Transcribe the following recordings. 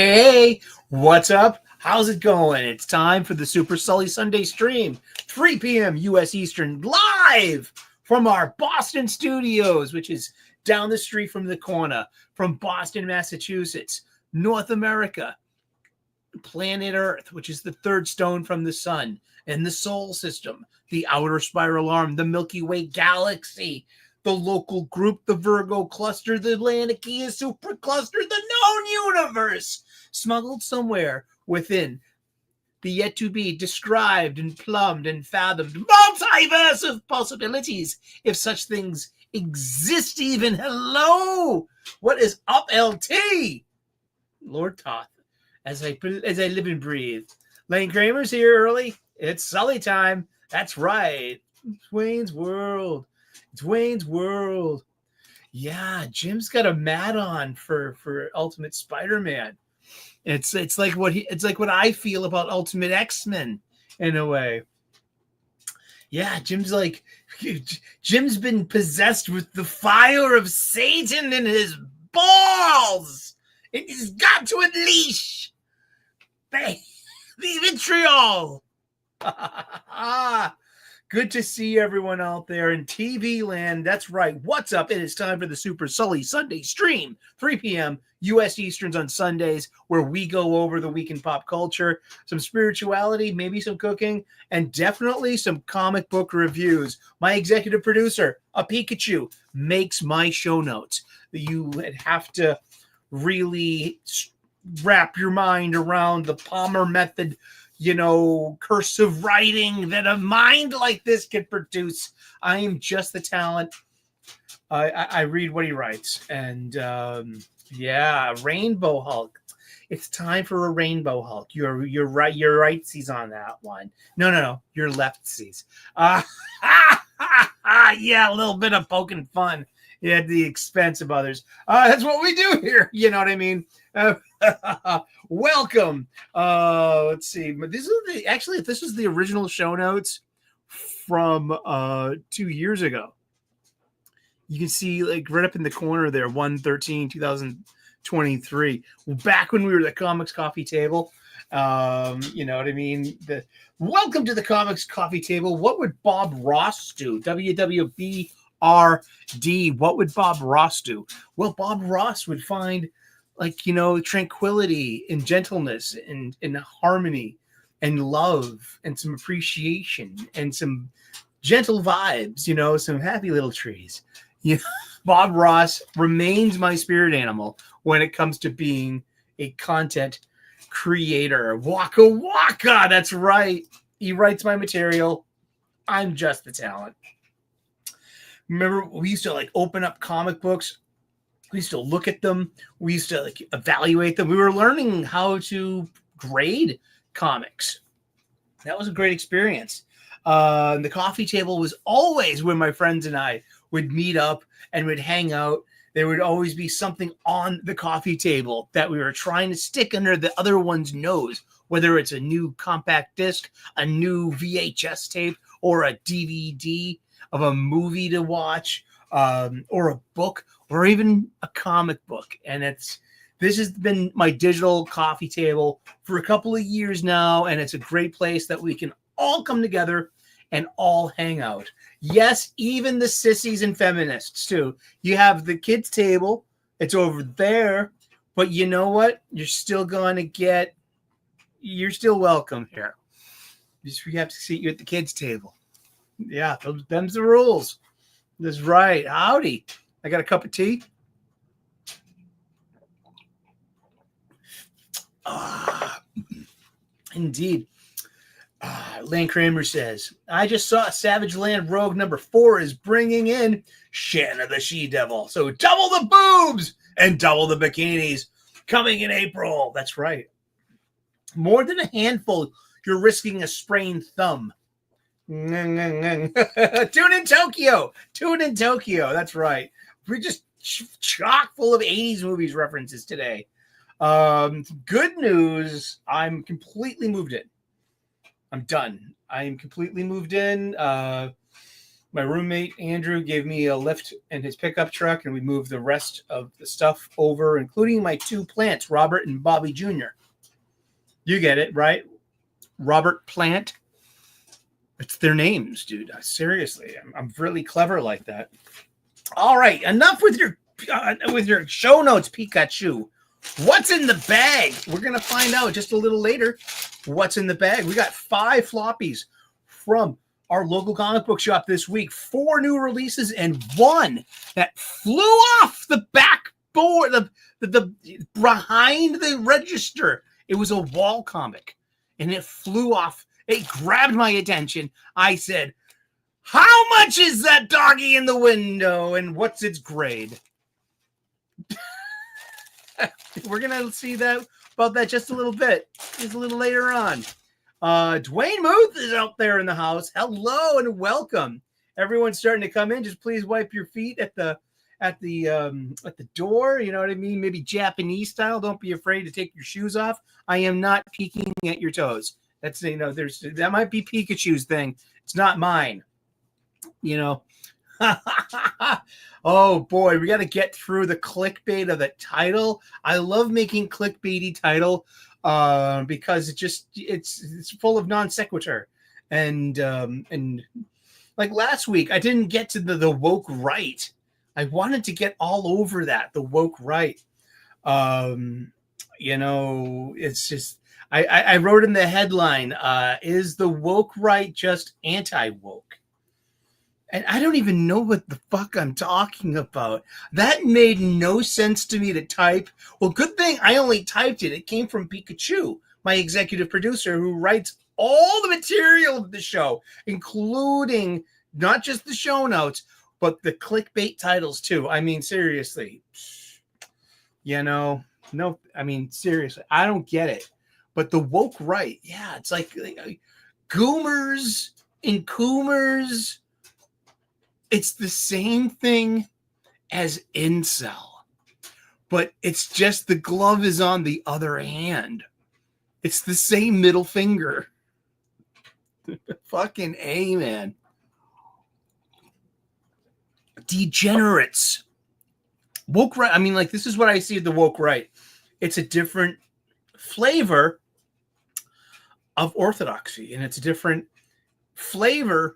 Hey, what's up? How's it going? It's time for the Super Sully Sunday stream, 3 p.m. U.S. Eastern, live from our Boston studios, which is down the street from the corner, from Boston, Massachusetts, North America, planet Earth, which is the third stone from the sun, and the solar system, the outer spiral arm, the Milky Way galaxy, the local group, the Virgo cluster, the Laniakea supercluster, the known universe, smuggled somewhere within the yet to be described and plumbed and fathomed multiverse of possibilities, if such things exist even. Hello, what is up, LT? Lord Toth, as I live and breathe. Lane Kramer's here early. It's Sully time. That's right. It's Wayne's World. It's Wayne's World. Yeah, Jim's got a mat on for Ultimate Spider-Man. It's like what I feel about Ultimate X-Men in a way. Yeah, Jim's been possessed with the fire of Satan in his balls. And he's got to unleash the vitriol. Good to see everyone out there in TV land. That's right. What's up? It is time for the Super Sully Sunday stream, 3 p.m. U.S. Easterns on Sundays, where we go over the week in pop culture, some spirituality, maybe some cooking, and definitely some comic book reviews. My executive producer, a Pikachu, makes my show notes. You would have to really wrap your mind around the Palmer method, cursive writing that a mind like this can produce. I am just the talent. I read what he writes. And Rainbow Hulk. It's time for a Rainbow Hulk. You're right. You're rightsies on that one. No. You're leftsies. Yeah, a little bit of poking fun at the expense of others. That's what we do here. You know what I mean? Welcome. Let's see. This is the original show notes from 2 years ago. You can see right up in the corner there, 1/13/2023. Back when we were the Comics Coffee Table. You know what I mean? Welcome to the Comics Coffee Table. What would Bob Ross do? WWBRD. What would Bob Ross do? Well, Bob Ross would find tranquility and gentleness and harmony and love and some appreciation and some gentle vibes, some happy little trees. Bob Ross remains my spirit animal when it comes to being a content creator. Waka waka, that's right. He writes my material. I'm just the talent. Remember, we used to open up comic books. We used to look at them. We used to evaluate them. We were learning how to grade comics. That was a great experience. The coffee table was always where my friends and I would meet up and would hang out. There would always be something on the coffee table that we were trying to stick under the other one's nose, whether it's a new compact disc, a new VHS tape, or a DVD of a movie to watch, or a book, or even a comic book. And this has been my digital coffee table for a couple of years now, and it's a great place that we can all come together and all hang out. Yes, even the sissies and feminists too. You have the kids' table. It's over there. But you know what? You're still welcome here. We have to seat you at the kids' table. Yeah, them's the rules. That's right. Howdy. I got a cup of tea. Indeed. Lane Kramer says, I just saw Savage Land Rogue number 4 is bringing in Shanna the She-Devil. So double the boobs and double the bikinis coming in April. That's right. More than a handful, you're risking a sprained thumb. Tune in Tokyo. That's right. We're just chock full of 80s movies references today. Good news. I'm completely moved in. I'm done. I am completely moved in. My roommate Andrew gave me a lift in his pickup truck, and we moved the rest of the stuff over, including my 2 plants, Robert and Bobby Jr. You get it, right? Robert Plant. It's their names, dude. Seriously, I'm really clever like that. All right, enough with your show notes, Pikachu. What's in the bag? We're gonna find out just a little later. What's in the bag? We got 5 floppies from our local comic book shop this week. 4 new releases and 1 that flew off the backboard, the behind the register. It was a wall comic, and it flew off. It grabbed my attention. I said, "How much is that doggy in the window, and what's its grade?" We're gonna see about that just a little bit, just a little later on. Dwayne Muth is out there in the house. Hello and welcome. Everyone's starting to come in. Just please wipe your feet at the door. You know what I mean? Maybe Japanese style. Don't be afraid to take your shoes off. I am not peeking at your toes. That's, that might be Pikachu's thing. It's not mine. Oh boy, we got to get through the clickbait of the title. I love making clickbaity title because it's full of non sequitur, and like last week I didn't get to the woke right. I wanted to get all over that, the woke right. It's just I wrote in the headline, is the woke right just anti-woke? And I don't even know what the fuck I'm talking about. That made no sense to me to type. Well, good thing I only typed it. It came from Pikachu, my executive producer, who writes all the material of the show, including not just the show notes, but the clickbait titles too. I mean, seriously. Seriously, I don't get it. But the woke right, yeah, it's like goomers and coomers. It's the same thing as incel, but it's just the glove is on the other hand. It's the same middle finger. Fucking A, man. Degenerates. Woke right. I mean, like, this is what I see of the woke right. It's a different flavor of orthodoxy, and it's a different flavor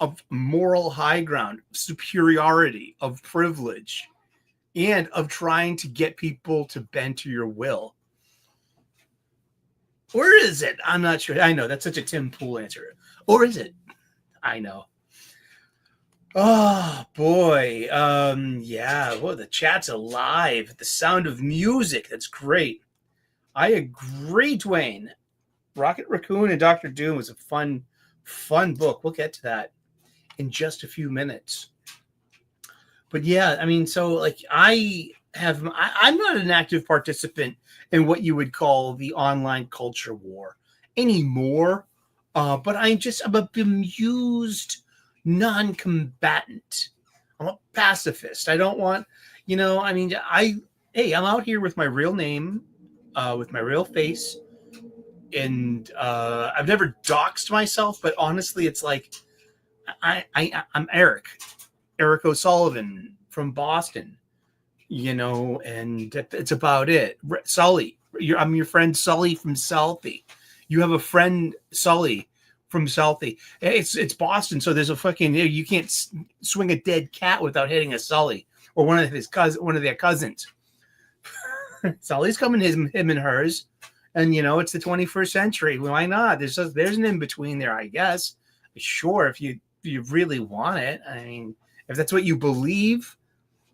of moral high ground, superiority, of privilege, and of trying to get people to bend to your will. Or is it? I'm not sure. I know that's such a Tim Pool answer. Or is it? I know. Oh boy. Yeah. Well, the chat's alive. The sound of music. That's great. I agree, Dwayne. Rocket Raccoon and Dr. Doom was a fun book. We'll get to that in just a few minutes. But yeah, I mean, so like I'm not an active participant in what you would call the online culture war anymore. But I'm a bemused non-combatant. I'm a pacifist. I don't want, I'm out here with my real name, with my real face. And I've never doxed myself, but honestly, it's like, I'm Eric O'Sullivan from Boston, and it's about it. Sully, I'm your friend Sully from Southie. You have a friend Sully from Southie. It's Boston, so there's a fucking, you can't swing a dead cat without hitting a Sully or one of their cousins. Sully's coming, him and hers, and it's the 21st century. Why not? There's an in between there, I guess. Sure, if you really want it. I mean, if that's what you believe,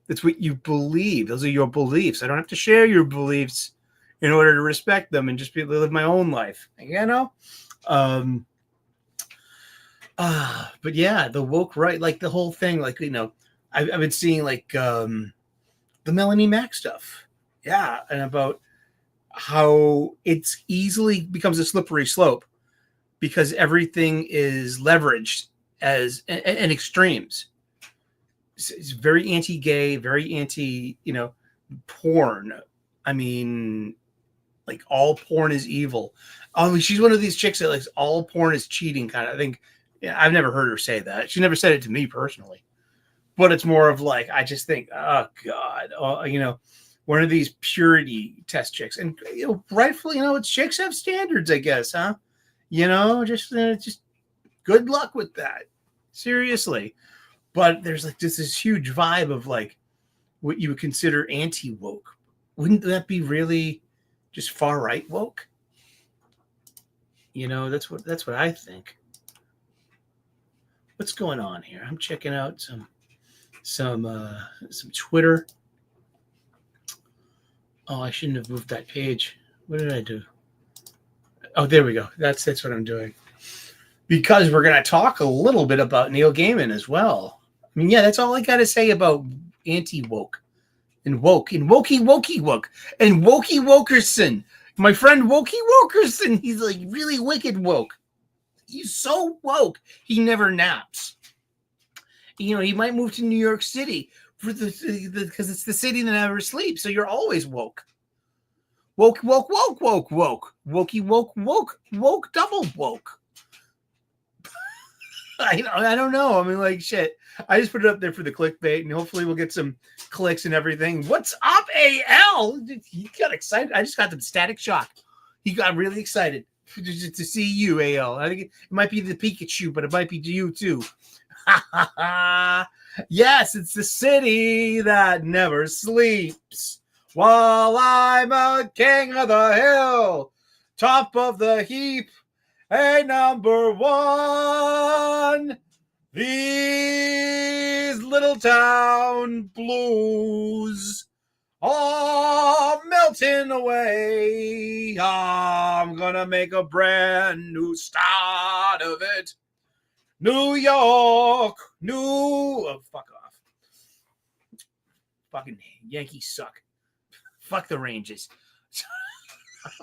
that's what you believe. Those are your beliefs. I don't have to share your beliefs in order to respect them and just be able to live my own life. But yeah, the woke right, like the whole thing, like, I've been seeing like the Melanie Mac stuff. Yeah, and about how it's easily becomes a slippery slope because everything is leveraged as and extremes. It's very anti-gay, very anti, porn. I mean, like all porn is evil. Oh, she's one of these chicks that likes all porn is cheating kind of. I think Yeah, I've never heard her say that. She never said it to me personally. But it's more of like, I just think, oh God, one of these purity test chicks. And rightfully, chicks have standards, I guess, huh? Just good luck with that. Seriously. But there's like just this huge vibe of like what you would consider anti-woke. Wouldn't that be really just far right woke? That's what I think. What's going on here? I'm checking out some Twitter. Oh, I shouldn't have moved that page. What did I do? Oh, there we go. That's what I'm doing. Because we're going to talk a little bit about Neil Gaiman as well. I mean, yeah, that's all I got to say about anti-woke and woke and wokey woke and wokey wokerson. My friend Wokey Wokerson, he's like really wicked woke. He's so woke, he never naps. He might move to New York City because it's the city that never sleeps. So you're always woke. Woke. Wokey woke, double woke. I don't know. I mean, like, shit. I just put it up there for the clickbait, and hopefully we'll get some clicks and everything. What's up, AL? He got excited. I just got the static shock. He got really excited to see you, AL. I think it might be the Pikachu, but it might be you too. Yes, it's the city that never sleeps. While I'm a king of the hill, top of the heap, a number one. These little town blues are melting away. I'm gonna make a brand new start of it. New York, oh, fuck off. Fucking Yankees suck. Fuck the Rangers.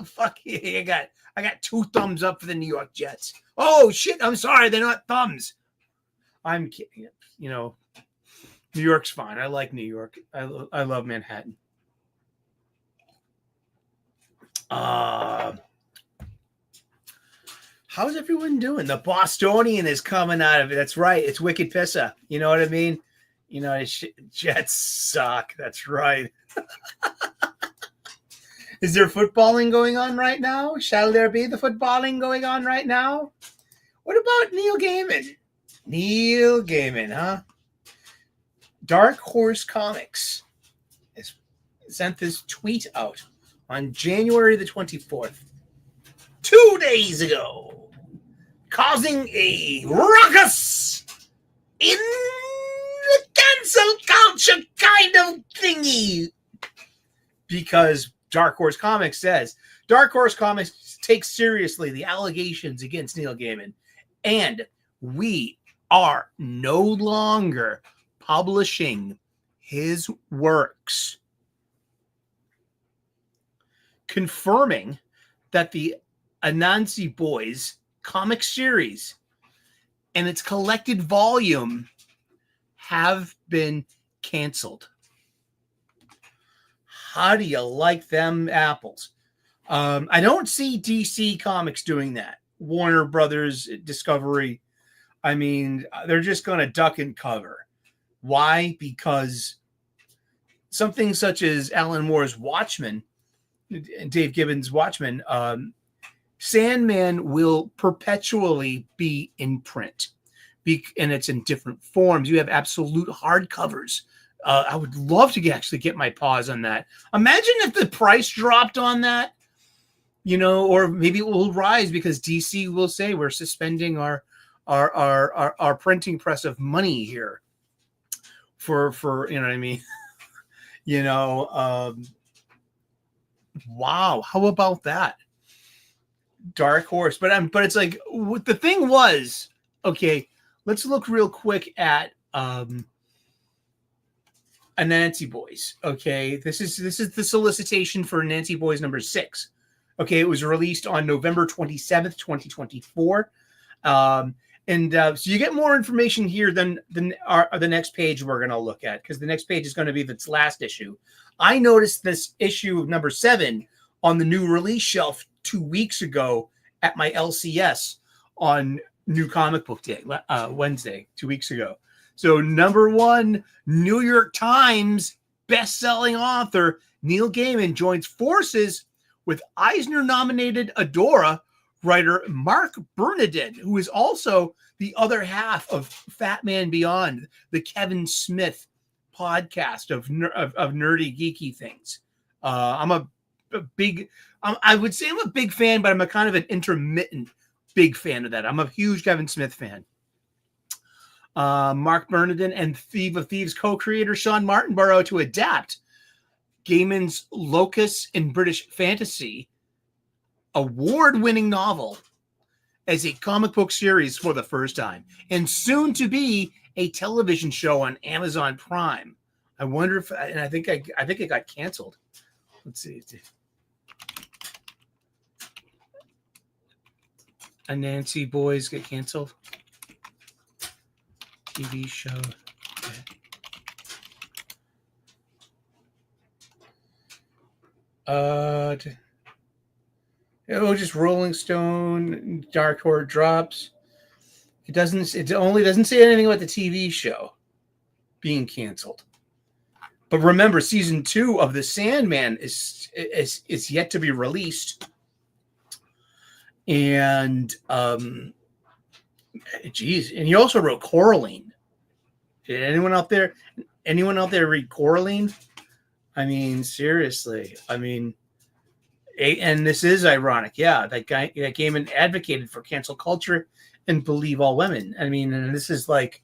Fuck yeah, I got 2 thumbs up for the New York Jets. Oh shit, I'm sorry, they're not thumbs. I'm kidding. New York's fine. I like New York. I love Manhattan. How's everyone doing? The Bostonian is coming out of it. That's right. It's Wicked Pissa. You know what I mean? Jets suck. That's right. Is there footballing going on right now? Shall there be the footballing going on right now? What about Neil Gaiman? Neil Gaiman, huh? Dark Horse Comics has sent this tweet out on January the 24th, 2 days ago, causing a ruckus in the cancel culture kind of thingy. Because Dark Horse Comics says, Dark Horse Comics takes seriously the allegations against Neil Gaiman, and we are no longer publishing his works, confirming that the Anansi Boys comic series and its collected volume have been canceled. How do you like them apples? I don't see DC Comics doing that. Warner Brothers, Discovery. I mean, they're just going to duck and cover. Why? Because something such as Alan Moore's Watchmen, Dave Gibbons' Watchmen, Sandman will perpetually be in print. And it's in different forms. You have absolute hardcovers. I would love to actually get my paws on that. Imagine if the price dropped on that, or maybe it will rise because DC will say we're suspending our printing press of money here for you know what I mean. Wow, how about that? Dark Horse, but it's like what the thing was. Okay, let's look real quick at Anansi Boys. Okay, this is the solicitation for Anansi Boys number 6. Okay, it was released on November 27th, 2024. So you get more information here than the next page we're going to look at, because the next page is going to be its last issue. I noticed this issue of number 7 on the new release shelf 2 weeks ago at my LCS on New Comic Book Day, Wednesday, 2 weeks ago. So #1 New York Times best-selling author Neil Gaiman joins forces with Eisner-nominated Adora writer Mark Bernardin, who is also the other half of Fat Man Beyond, the Kevin Smith podcast of nerdy, geeky things. I'm a big, I would say I'm a big fan, but I'm a kind of an intermittent big fan of that. I'm a huge Kevin Smith fan. Mark Bernardin and Thief of Thieves co-creator Sean Martinborough to adapt Gaiman's Locus in British Fantasy award-winning novel as a comic book series for the first time, and soon to be a television show on Amazon Prime. I wonder if, and I think it got canceled. Let's see. Anansi Boys get canceled. TV show. Okay. Just Rolling Stone, Dark Horse drops. It only doesn't say anything about the TV show being canceled. But remember, season 2 of The Sandman is yet to be released. And geez, and he also wrote Coraline. Did anyone out there read Coraline? I mean, seriously. I mean, and this is ironic. Yeah, that Gaiman advocated for cancel culture and believe all women. I mean, and this is like,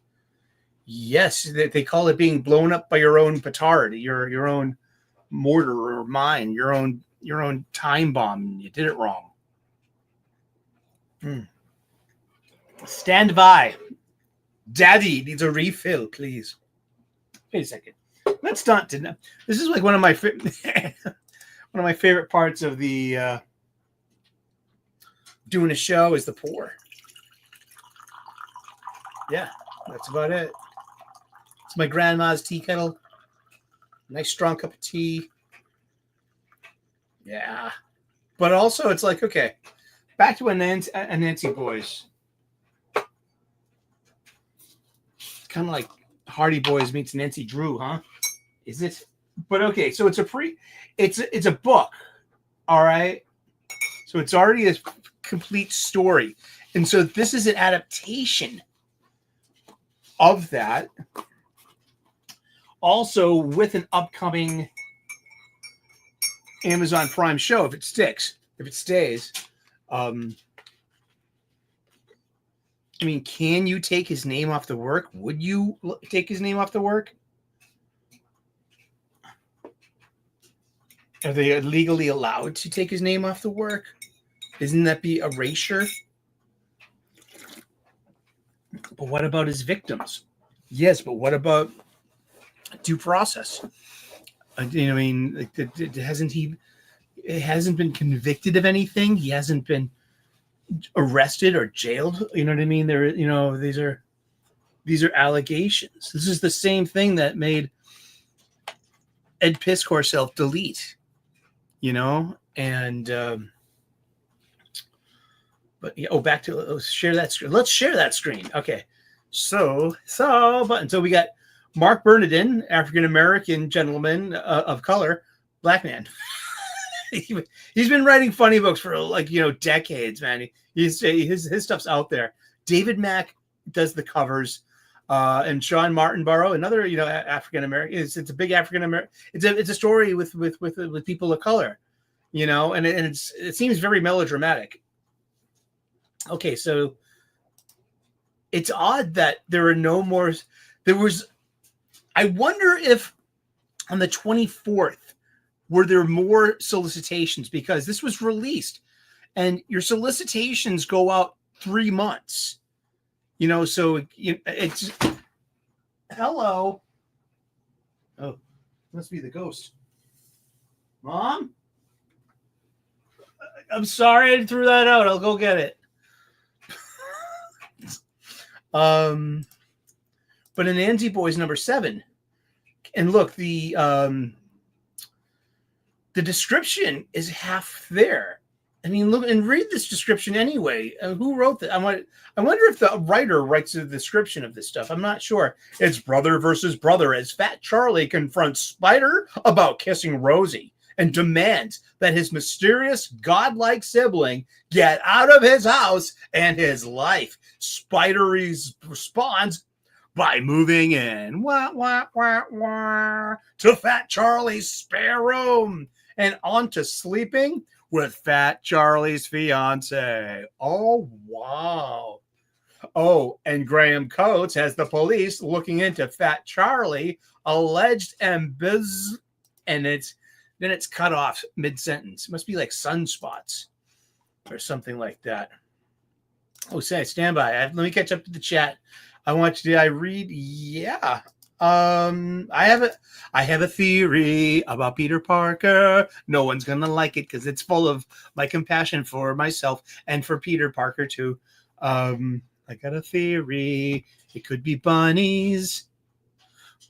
yes, they call it being blown up by your own petard, your own mortar or mine, your own time bomb. You did it wrong. Stand by. Daddy needs a refill, please. Wait a second. Let's not. This is like one of my favorite parts of the doing a show is the pour. Yeah, that's about it. It's my grandma's tea kettle. Nice strong cup of tea. Yeah, but also it's like, okay, back to Anansi Boys. It's kind of like Hardy Boys meets Nancy Drew, huh? Is it? But okay, so it's a book, all right? So it's already a complete story. And so this is an adaptation of that. Also with an upcoming Amazon Prime show, if it stays. I mean, can you take his name off the work? Would you take his name off the work? Are they legally allowed to take his name off the work? Isn't that be erasure? But what about his victims? Yes, but what about due process? I mean, like, hasn't been convicted of anything. He hasn't been arrested or jailed. You know what I mean? These are allegations. This is the same thing that made Ed Piskor self-delete. And but yeah, back to let's share that screen. Let's share that screen. Okay. So we got Mark Bernardin, African American gentleman of color, black man. He's been writing funny books for decades, man. His stuff's out there. David Mack does the covers, and Sean Martinborough, another African American. It's a big African American. It's a story with people of color, and it seems very melodramatic. Okay, so it's odd that there are no more. I wonder if on the 24th. Were there more solicitations? Because this was released and your solicitations go out 3 months, so it's hello. Oh, must be the ghost. Mom? I'm sorry I threw that out. I'll go get it. But Anansi Boys #7. And look, the description is half there. I mean, look and read this description anyway. Who wrote that? I wonder if the writer writes the description of this stuff. I'm not sure. It's brother versus brother as Fat Charlie confronts Spider about kissing Rosie and demands that his mysterious godlike sibling get out of his house and his life. Spider responds by moving in to Fat Charlie's spare room and on to sleeping with Fat Charlie's fiance. Oh, wow. Oh, and Graham Coates has the police looking into Fat Charlie, alleged and it's cut off mid-sentence. It must be like sunspots or something like that. Oh, stand by. Let me catch up to the chat. Did I read? Yeah. I have a theory about Peter Parker. No one's gonna like it because it's full of my compassion for myself and for Peter Parker too. I got a theory. It could be bunnies.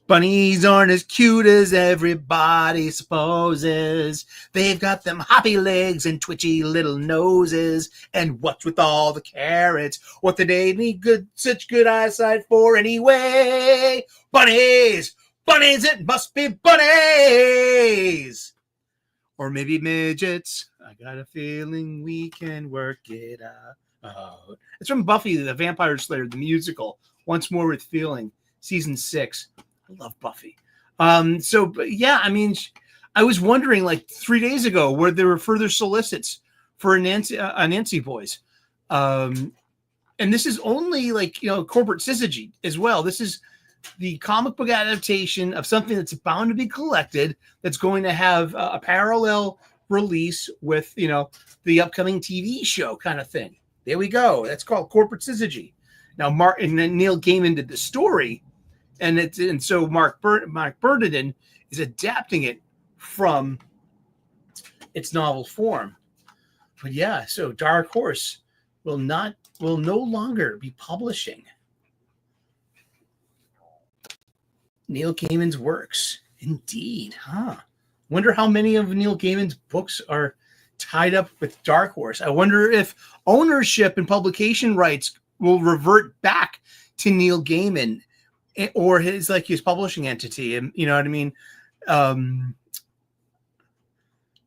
Bunnies aren't as cute as everybody supposes. They've got them hoppy legs and twitchy little noses. And what's with all the carrots? What did they need such good eyesight for anyway? Bunnies! Bunnies! It must be bunnies! Or maybe midgets. I got a feeling we can work it out. It's from Buffy the Vampire Slayer, the musical. Once More with Feeling, season 6. I love Buffy. But yeah, I mean, I was wondering like 3 days ago where there were further solicits for Nancy Boys. And this is only like, corporate syzygy as well. This is the comic book adaptation of something that's bound to be collected that's going to have a parallel release with, the upcoming TV show kind of thing. There we go. That's called corporate syzygy. Now, Neil Gaiman did the story. And so Mark Bernardin is adapting it from its novel form. But yeah, so Dark Horse will no longer be publishing Neil Gaiman's works. Indeed, huh? Wonder how many of Neil Gaiman's books are tied up with Dark Horse. I wonder if ownership and publication rights will revert back to Neil Gaiman or his publishing entity, and you know what I mean.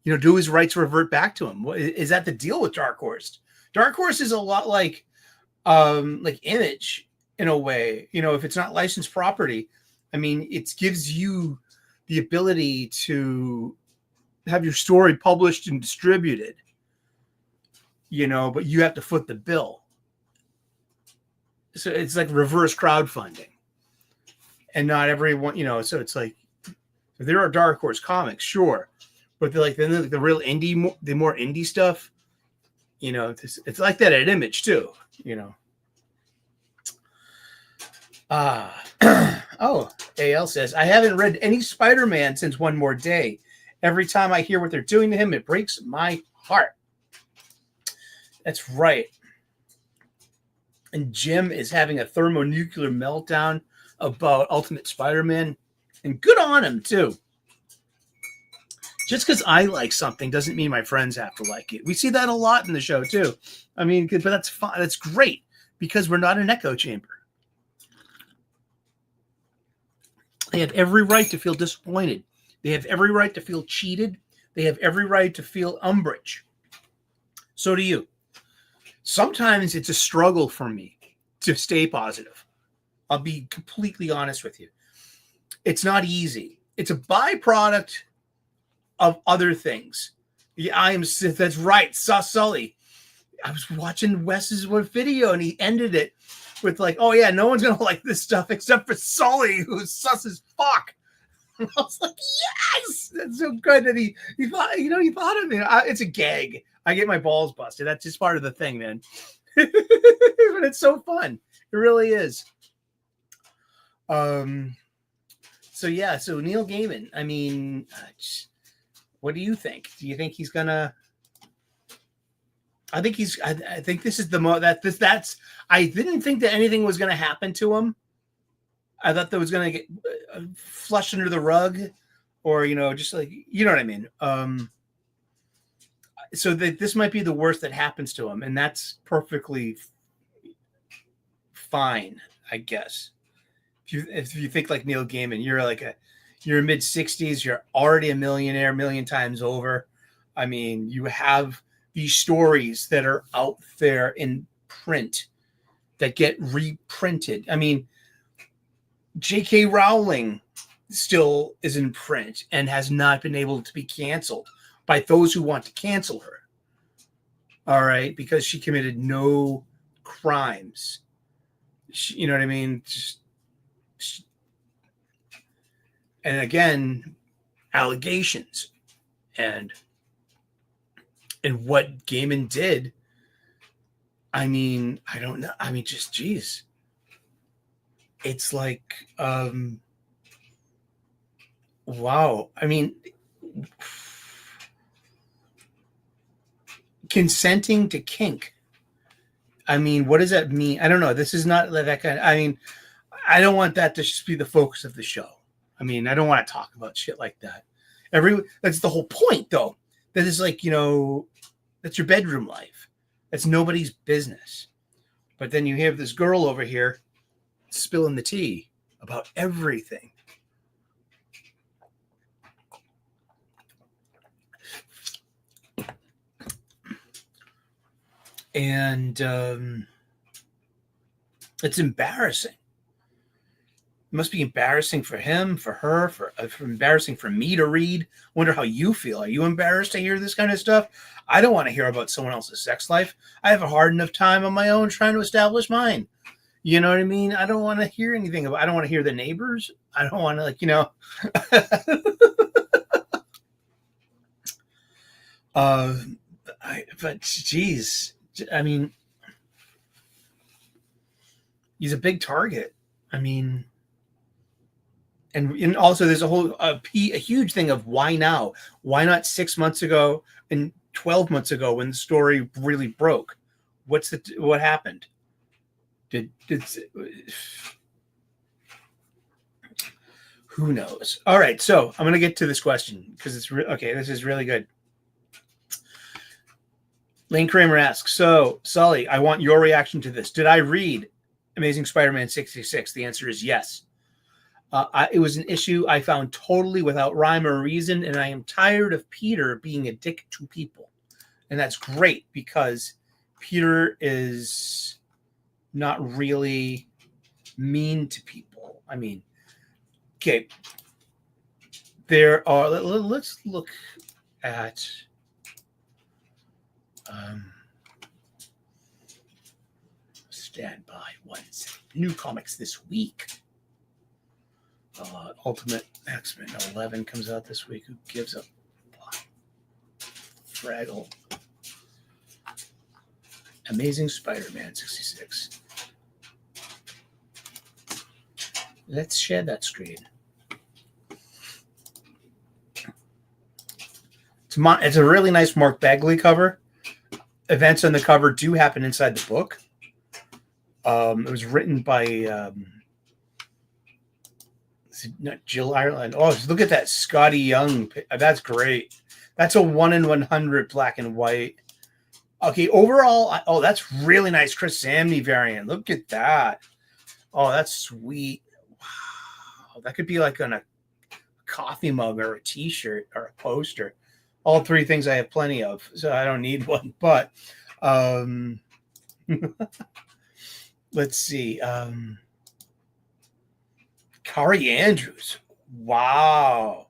Do his rights revert back to him? Is that the deal with Dark Horse? Dark Horse is a lot like Image in a way. If it's not licensed property, I mean, it gives you the ability to have your story published and distributed. But you have to foot the bill. So it's like reverse crowdfunding. And not everyone, so it's like there are Dark Horse comics, sure, but they're the real indie, the more indie stuff, it's like that at Image too, Oh, AL says, I haven't read any Spider-Man since One More Day. Every time I hear what they're doing to him, it breaks my heart. That's right. And Jim is having a thermonuclear meltdown about Ultimate Spider-Man, and good on him too. Just because I like something doesn't mean my friends have to like it. We see that a lot in the show too. I mean, but that's fine. That's great because we're not an echo chamber. They have every right to feel disappointed. They have every right to feel cheated. They have every right to feel umbrage. So do you. Sometimes it's a struggle for me to stay positive. I'll be completely honest with you. It's not easy. It's a byproduct of other things. Yeah, that's right. Sully. I was watching Wes's video and he ended it with oh yeah, no one's going to like this stuff except for Sully, who's sus as fuck. And I was like, yes, that's so good that he thought, he thought of me. It's a gag. I get my balls busted. That's just part of the thing, man. But it's so fun. It really is. So Neil Gaiman, I mean, what do you think? Do you think he's gonna? I think this is I didn't think that anything was gonna happen to him. I thought that was gonna get flushed under the rug, or just you know what I mean. so this might be the worst that happens to him, and that's perfectly fine, I guess. If you think like Neil Gaiman, you're mid-60s, you're already a millionaire, million times over. I mean, you have these stories that are out there in print that get reprinted. I mean, J.K. Rowling still is in print and has not been able to be canceled by those who want to cancel her. All right, because she committed no crimes. You know what I mean? And again, allegations and what Gaiman did. I mean, I don't know. I mean, just geez. It's like, wow. I mean, consenting to kink. I mean, what does that mean? I don't know. This is not that kind of, I mean, I don't want that to just be the focus of the show. I mean, I don't want to talk about shit like that. That's the whole point, though. That is like, that's your bedroom life. That's nobody's business. But then you have this girl over here spilling the tea about everything. And it's embarrassing. It must be embarrassing for him, for her, for embarrassing for me to read. Wonder how you feel. Are you embarrassed to hear this kind of stuff? I don't want to hear about someone else's sex life. I have a hard enough time on my own trying to establish mine. You know what I mean? I don't want to hear anything about. I don't want to hear the neighbors. I don't want to but geez, I mean, he's a big target. I mean. And also there's a huge thing of why now? Why not 6 months ago and 12 months ago when the story really broke? What happened? Who knows? All right, so I'm going to get to this question because it's okay. This is really good. Lane Kramer asks, so Sully, I want your reaction to this. Did I read Amazing Spider-Man 66? The answer is yes. It was an issue I found totally without rhyme or reason, and I am tired of Peter being a dick to people. And that's great because Peter is not really mean to people. I mean, okay, there are, let's look at stand by 1 second. New comics this week. Ultimate X-Men 11 comes out this week. Who gives a Fraggle? Amazing Spider-Man 66. Let's share that screen. It's a really nice Mark Bagley cover. Events on the cover do happen inside the book. It was written by not Jill Ireland. Oh, look at that Scotty Young. That's great. That's a 1 in 100 black and white. Okay, overall, that's really nice Chris Samney variant. Look at that. Oh, that's sweet. Wow, that could be like on a coffee mug or a T-shirt or a poster. All three things I have plenty of, so I don't need one. But let's see. Kari Andrews. Wow.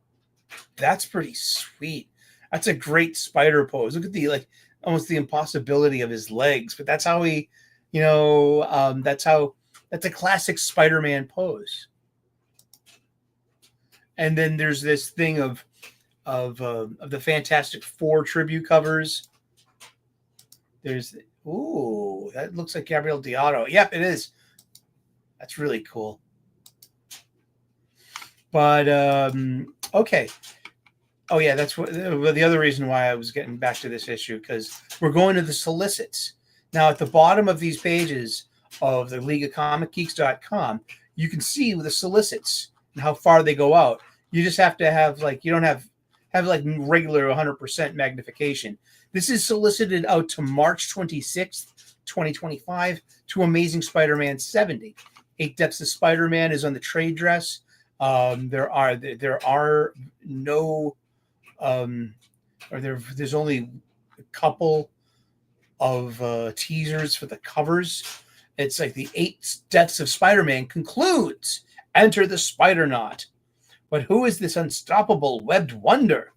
That's pretty sweet. That's a great spider pose. Look at the almost the impossibility of his legs, but that's how he, that's a classic Spider-Man pose. And then there's this thing of the Fantastic Four tribute covers. There's that looks like Gabriel Deodato. Yep, it is. That's really cool. But okay. Oh yeah, that's the other reason why I was getting back to this issue, because we're going to the solicits. Now at the bottom of these pages of the League of ComicGeeks.com, you can see the solicits and how far they go out. You just have to have you don't have regular 100% magnification. This is solicited out to March 26th, 2025 to Amazing Spider-Man 70. 8 Deaths of Spider-Man is on the trade dress. There are no there's only a couple of teasers for the covers. It's like the 8 Deaths of Spider-Man concludes. Enter the Spider-Knot. But who is this unstoppable webbed wonder?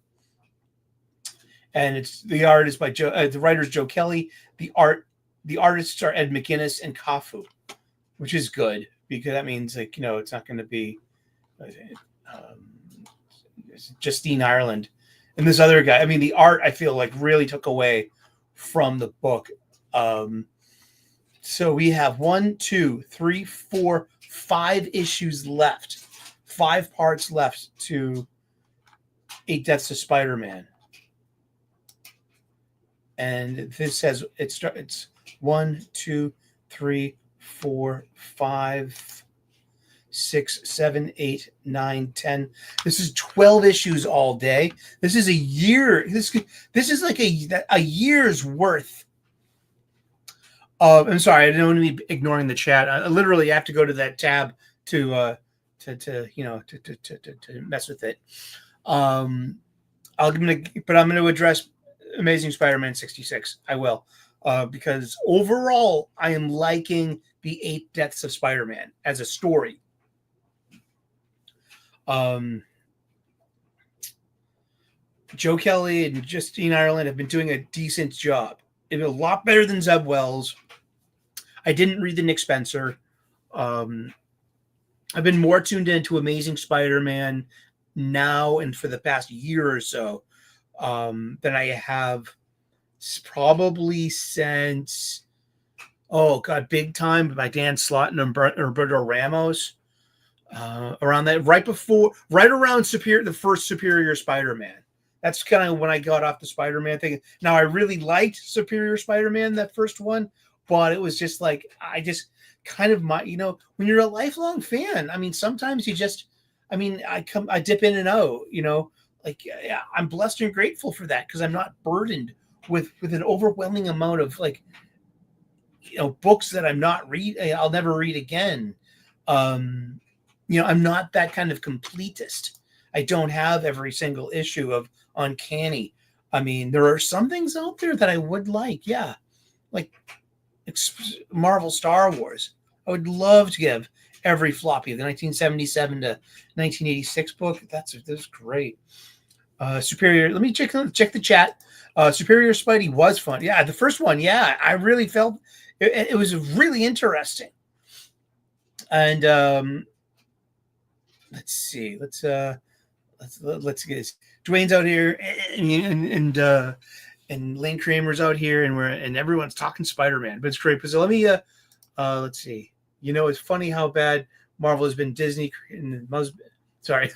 And it's the art is by the writer's Joe Kelly. The artists are Ed McGuinness and Kafu, which is good because that means like it's not going to be Justine Ireland and this other guy. I mean, the art I feel like really took away from the book. So we have 1, 2, 3, 4, 5 issues left, 5 parts left to 8 Deaths of Spider-Man. And this says it's 1, 2, 3, 4, 5, 6, 7, 8, 9, 10. This is 12 issues all day. This is a year. This is like a year's worth. I'm sorry, I don't want to be ignoring the chat. I literally have to go to that tab to mess with it. I'm going to address Amazing Spider-Man 66. I will, because overall, I am liking the 8 Deaths of Spider-Man as a story. Joe Kelly and Justine Ireland have been doing a decent job. It's a lot better than Zeb Wells. I didn't read the Nick Spencer. I've been more tuned into Amazing Spider-Man now and for the past year or so than I have probably since Big Time by Dan Slott and Roberto Ramos. Around that, right around the first Superior Spider-Man. That's kind of when I got off the Spider-Man thing. Now I really liked Superior Spider-Man, that first one, but it was just like I just kind of when you're a lifelong fan. I mean, sometimes I dip in and out. I'm blessed and grateful for that because I'm not burdened with an overwhelming amount of books that I'll never read again. I'm not that kind of completist. I don't have every single issue of Uncanny. I mean, there are some things out there that I would like. Yeah. Like Marvel Star Wars. I would love to give every floppy, the 1977 to 1986 book. That's great. Superior. Let me check the chat. Superior Spidey was fun. Yeah. The first one. Yeah. I really felt it was really interesting. And, let's see. Let's get this. Dwayne's out here, and Lane Kramer's out here, and everyone's talking Spider-Man. But it's great. So let me let's see. It's funny how bad Marvel has been. Disney. Sorry.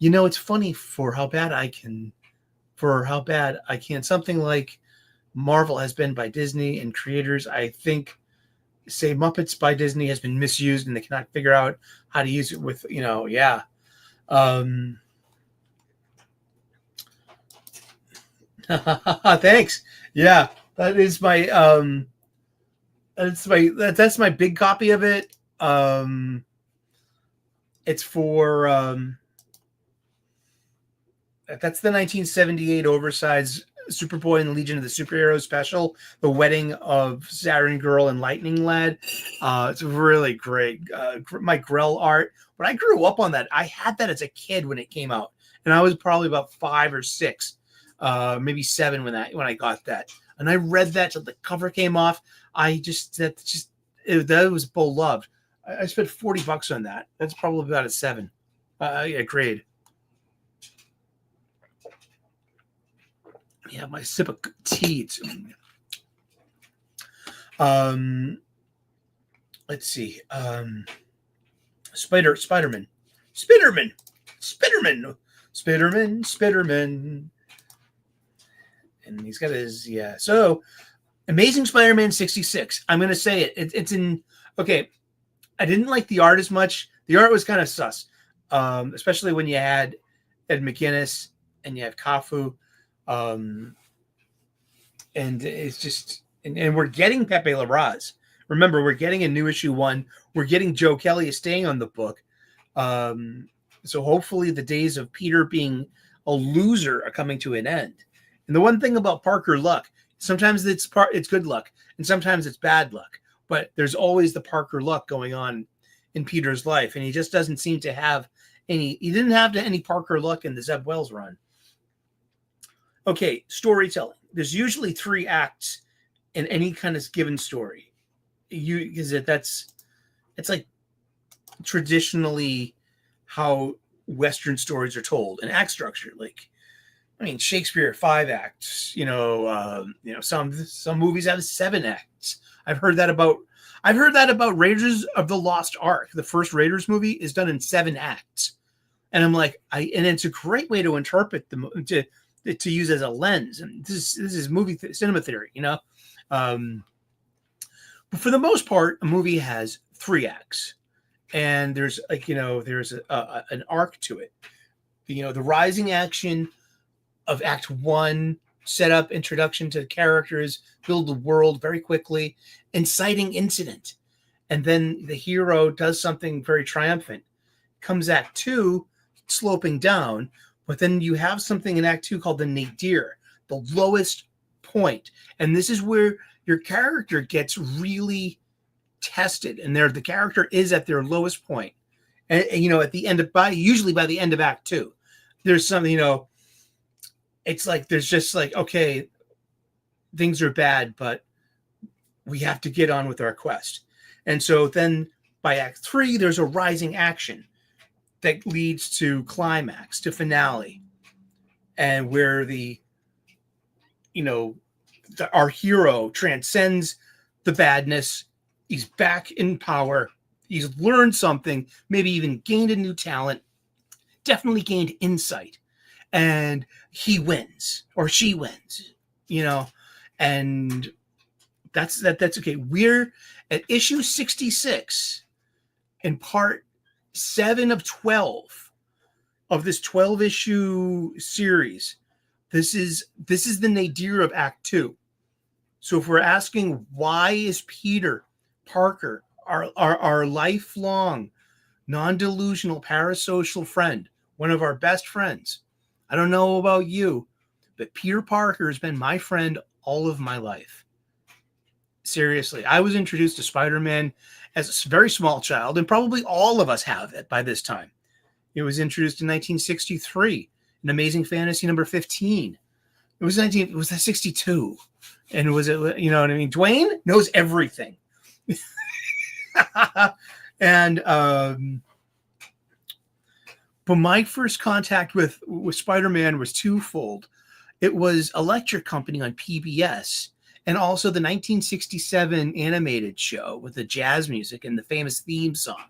It's funny for how bad I can. Something like Marvel has been by Disney and creators. I think. Say Muppets by Disney has been misused and they cannot figure out how to use it with, yeah. Thanks. Yeah, that is my, that's my big copy of it. It's for, that's the 1978 oversized Superboy and the Legion of the Superheroes special, The Wedding of Saturn Girl and Lightning Lad. It's really great. Mike Grell art. When I grew up on that, I had that as a kid when it came out, and I was probably about 5 or 6, maybe 7 when I got that. And I read that till the cover came off. That was beloved. I spent $40 on that. That's probably about a 7. Grade. Yeah, my sip of tea. Let's see. Spiderman. And he's got his, yeah. So, Amazing Spider-Man 66. I'm going to say it. It's in, okay. I didn't like the art as much. The art was kind of sus, especially when you had Ed McGuinness and you have Kafu. And it's just, and we're getting Pepe Larraz. Remember, we're getting a new issue 1. We're getting Joe Kelly is staying on the book. So hopefully the days of Peter being a loser are coming to an end. And the one thing about Parker luck, sometimes it's good luck and sometimes it's bad luck, but there's always the Parker luck going on in Peter's life. And he just doesn't seem to have he didn't have any Parker luck in the Zeb Wells run. Okay, storytelling. There's usually 3 acts in any kind of given story. It's like traditionally how Western stories are told, an act structure. Like, I mean, Shakespeare 5 acts. Some movies have 7 acts. I've heard that about Raiders of the Lost Ark. The first Raiders movie is done in 7 acts, and I'm like, and it's a great way to interpret to use as a lens. And this is cinema theory, But for the most part, a movie has 3 acts. And there's there's an arc to it. The rising action of Act 1, set up, introduction to the characters, build the world very quickly, inciting incident. And then the hero does something very triumphant. Comes Act 2, sloping down, but then you have something in Act 2 called the nadir, the lowest point. And this is where your character gets really tested, and the character is at their lowest point. And at the end usually by the end of Act 2, there's something, it's like there's just like, okay, things are bad, but we have to get on with our quest. And so then by Act 3, there's a rising action that leads to climax, to finale, and where our hero transcends the badness. He's back in power. He's learned something, maybe even gained a new talent, definitely gained insight, and he wins or she wins, and that's okay. We're at issue 66 in part 7 of 12 of this 12-issue series. This is the nadir of Act 2. So if we're asking, why is Peter Parker, our lifelong, non-delusional, parasocial friend, one of our best friends? I don't know about you, but Peter Parker has been my friend all of my life. Seriously, I was introduced to Spider-Man as a very small child, and probably all of us have it by this time. It was introduced in 1963, in Amazing Fantasy number 15. It was 62. And was it, you know what I mean? Dwayne knows everything. And but my first contact with Spider-Man was twofold. It was Electric Company on PBS, and also the 1967 animated show with the jazz music and the famous theme song.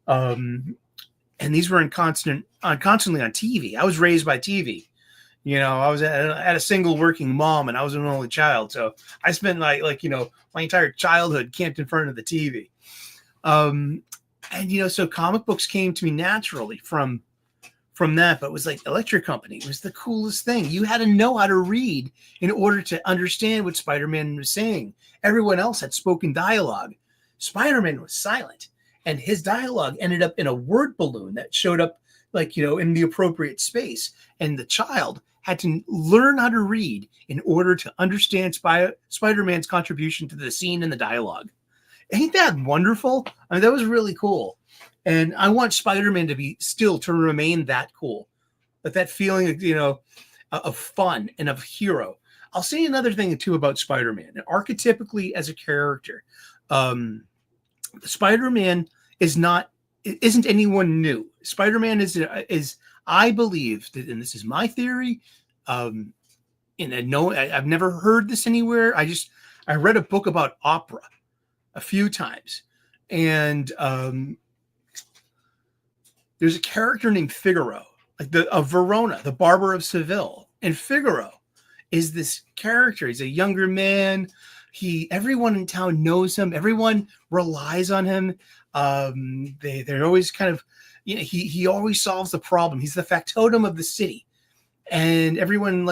And these were constantly on TV. I was raised by TV. I was at a single working mom, and I was an only child. So I spent my entire childhood camped in front of the TV. So comic books came to me naturally from that, but it was like Electric Company. It was the coolest thing. You had to know how to read in order to understand what Spider-Man was saying. Everyone else had spoken dialogue. Spider-Man was silent, and his dialogue ended up in a word balloon that showed up in the appropriate space. And the child had to learn how to read in order to understand Spider-Man's contribution to the scene and the dialogue. Ain't that wonderful? I mean, that was really cool. And I want Spider-Man to remain that cool. But that feeling of fun and of hero. I'll say another thing too about Spider-Man. And archetypically as a character, Spider-Man isn't anyone new. Spider-Man is I believe that, and this is my theory, and I've never heard this anywhere. I read a book about opera a few times, and there's a character named Figaro, of Verona, the barber of Seville, and Figaro is this character. He's a younger man. Everyone in town knows him. Everyone relies on him. They're always kind of, he always solves the problem. He's the factotum of the city, and everyone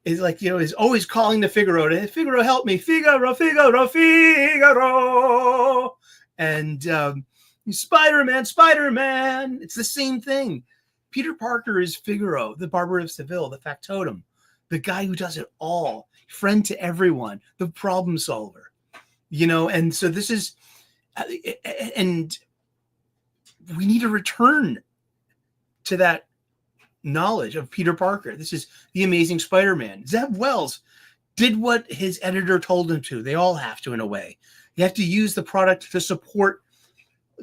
is like, is always calling to Figaro to Figaro, help me, Figaro, Figaro, Figaro. And Spider-Man, Spider-Man. It's the same thing. Peter Parker is Figaro, the barber of Seville, the factotum, the guy who does it all, friend to everyone, the problem solver, and so this is, and we need to return to that knowledge of Peter Parker. This is the Amazing Spider-Man. Zeb Wells did what his editor told him to. They all have to, in a way. You have to use the product to support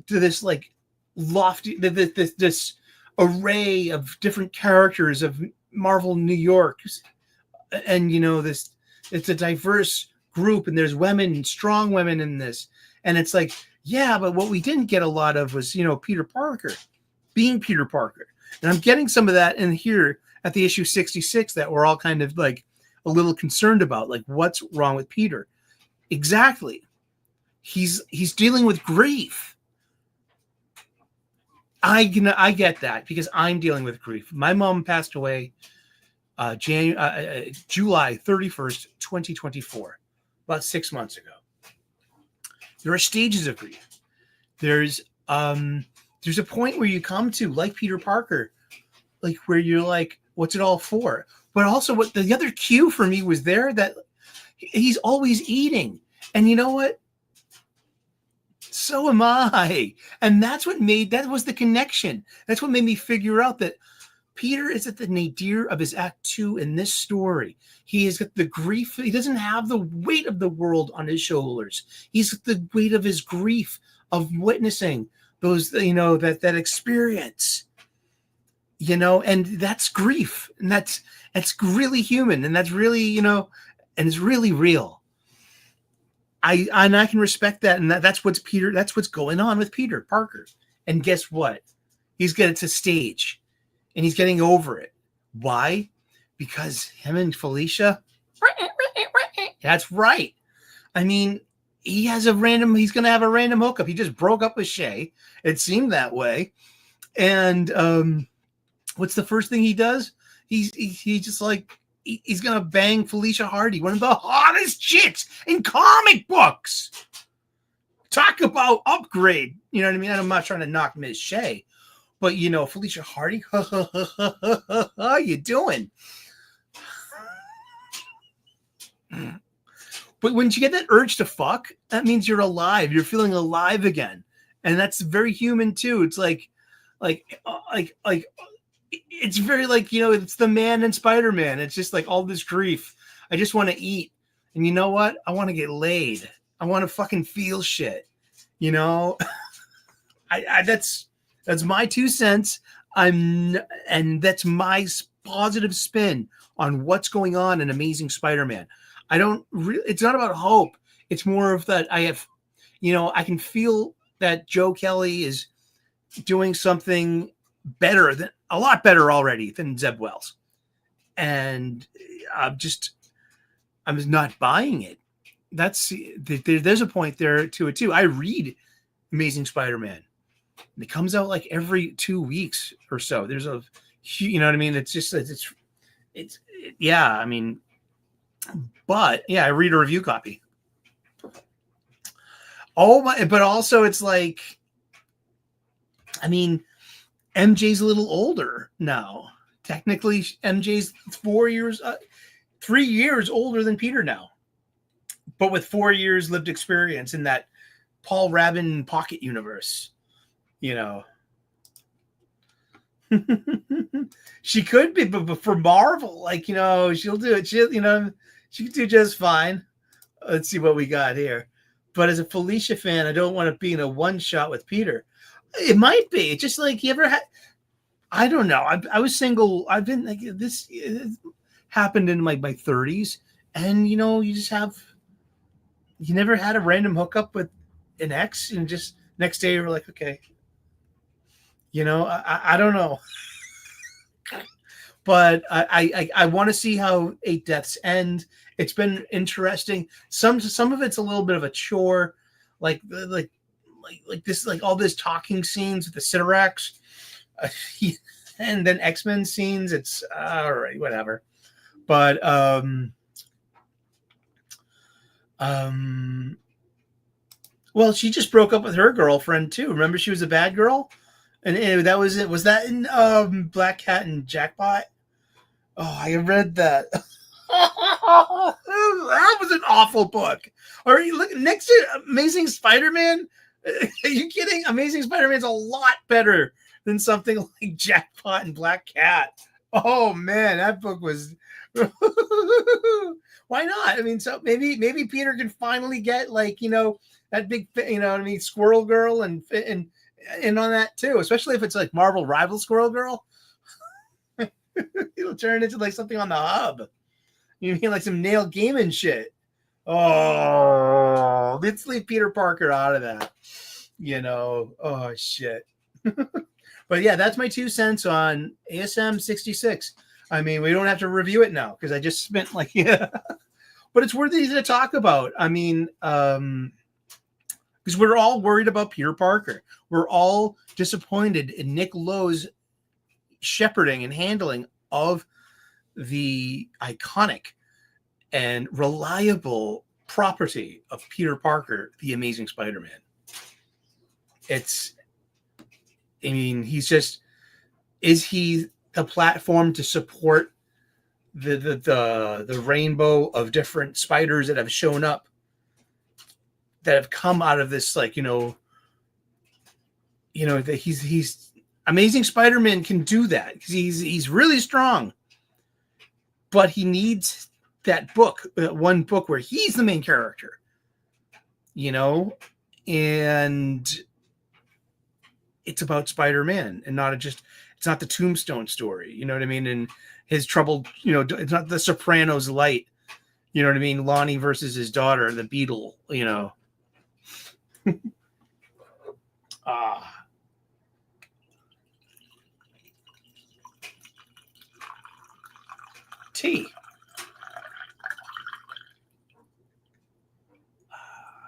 to this like lofty, this array of different characters of Marvel New York, and this, it's a diverse group, and there's women, strong women in this, and it's like, yeah, but what we didn't get a lot of was Peter Parker being Peter Parker, and I'm getting some of that in here at the issue 66 that we're all kind of like a little concerned about, like what's wrong with Peter. Exactly, he's dealing with grief. I get that because I'm dealing with grief. My mom passed away July 31st, 2024, about 6 months ago. There are stages of grief. There's a point where you come to, like Peter Parker, like where you're like, what's it all for? But also what the other cue for me was there, that he's always eating. And you know what? So am I. And that was the connection. That's what made me figure out that Peter is at the nadir of his act 2 in this story. He has got the grief. He doesn't have the weight of the world on his shoulders. He's got the weight of his grief of witnessing those, that experience, and that's grief. And that's really human. And that's really, and it's really real. I can respect that, and that's what's going on with Peter Parker. And guess what? He's getting to stage, and he's getting over it. Why? Because him and Felicia. That's right. I mean, he's going to have a random hookup. He just broke up with Shay. It seemed that way. And what's the first thing he does? He's just like, he's going to bang Felicia Hardy, one of the hottest chicks in comic books. Talk about upgrade. You know what I mean? I'm not trying to knock Ms. Shea, but, Felicia Hardy, how you doing? But when you get that urge to fuck, that means you're alive. You're feeling alive again. And that's very human too. It's like it's very like, it's the man in Spider-Man. It's just like all this grief. I just want to eat. And you know what? I want to get laid. I want to fucking feel shit. That's my 2 cents. And that's my positive spin on what's going on in Amazing Spider-Man. It's not about hope. It's more of that I can feel that Joe Kelly is doing something better, a lot better already than Zeb Wells. And I'm just not buying it. There's a point there to it too. I read Amazing Spider-Man. It comes out like every 2 weeks or so. There's you know what I mean? It's just, yeah, I mean, but yeah, I read a review copy. But also it's like, I mean, MJ's a little older now. Technically, MJ's 3 years older than Peter now, but with 4 years lived experience in that Paul Rabin pocket universe. She could be, but for Marvel, she'll do it. She could do just fine. Let's see what we got here. But as a Felicia fan, I don't want to be in a one shot with Peter. It might be. It's just like, you ever had, I don't know. I was single. I've been like this. It happened in my 30s, and you never had a random hookup with an ex, and just next day you were like, okay, I don't know, but I want to see how 8 Deaths end. It's been interesting. Some of it's a little bit of a chore, like this, like all this talking scenes with the Cyrax, and then X-Men scenes. It's all right, whatever. But well, she just broke up with her girlfriend too. Remember, she was a bad girl, and that was it. Was that in Black Cat and Jackpot? Oh, I read that. That was an awful book. Are you looking next to Amazing Spider-Man? Are you kidding? Amazing Spider-Man's a lot better than something like Jackpot and Black Cat. Oh man, that book was. Why not? I mean, so maybe Peter can finally get like, you know, that big, you know what I mean, Squirrel Girl and on that too, especially if it's like Marvel Rival Squirrel Girl. It'll turn into like something on the Hub. You mean like some Neil Gaiman shit? Oh, let's leave Peter Parker out of that. You know, oh shit. But yeah, that's my 2 cents on ASM 66. I mean, we don't have to review it now because I just spent like, yeah. But it's worthy to talk about. I mean, because we're all worried about Peter Parker. We're all disappointed in Nick Lowe's shepherding and handling of the iconic and reliable property of Peter Parker, the Amazing Spider-Man. I mean, he's just, is he the platform to support the rainbow of different spiders that have shown up, that have come out of this, like, you know, that he's Amazing Spider-Man can do that because he's really strong, but he needs that book, that one book where he's the main character, you know, and it's about Spider-Man and not just, it's not the Tombstone story, you know what I mean? And his troubled, you know, it's not the Sopranos light, you know what I mean? Lonnie versus his daughter, the Beetle, you know. Tea.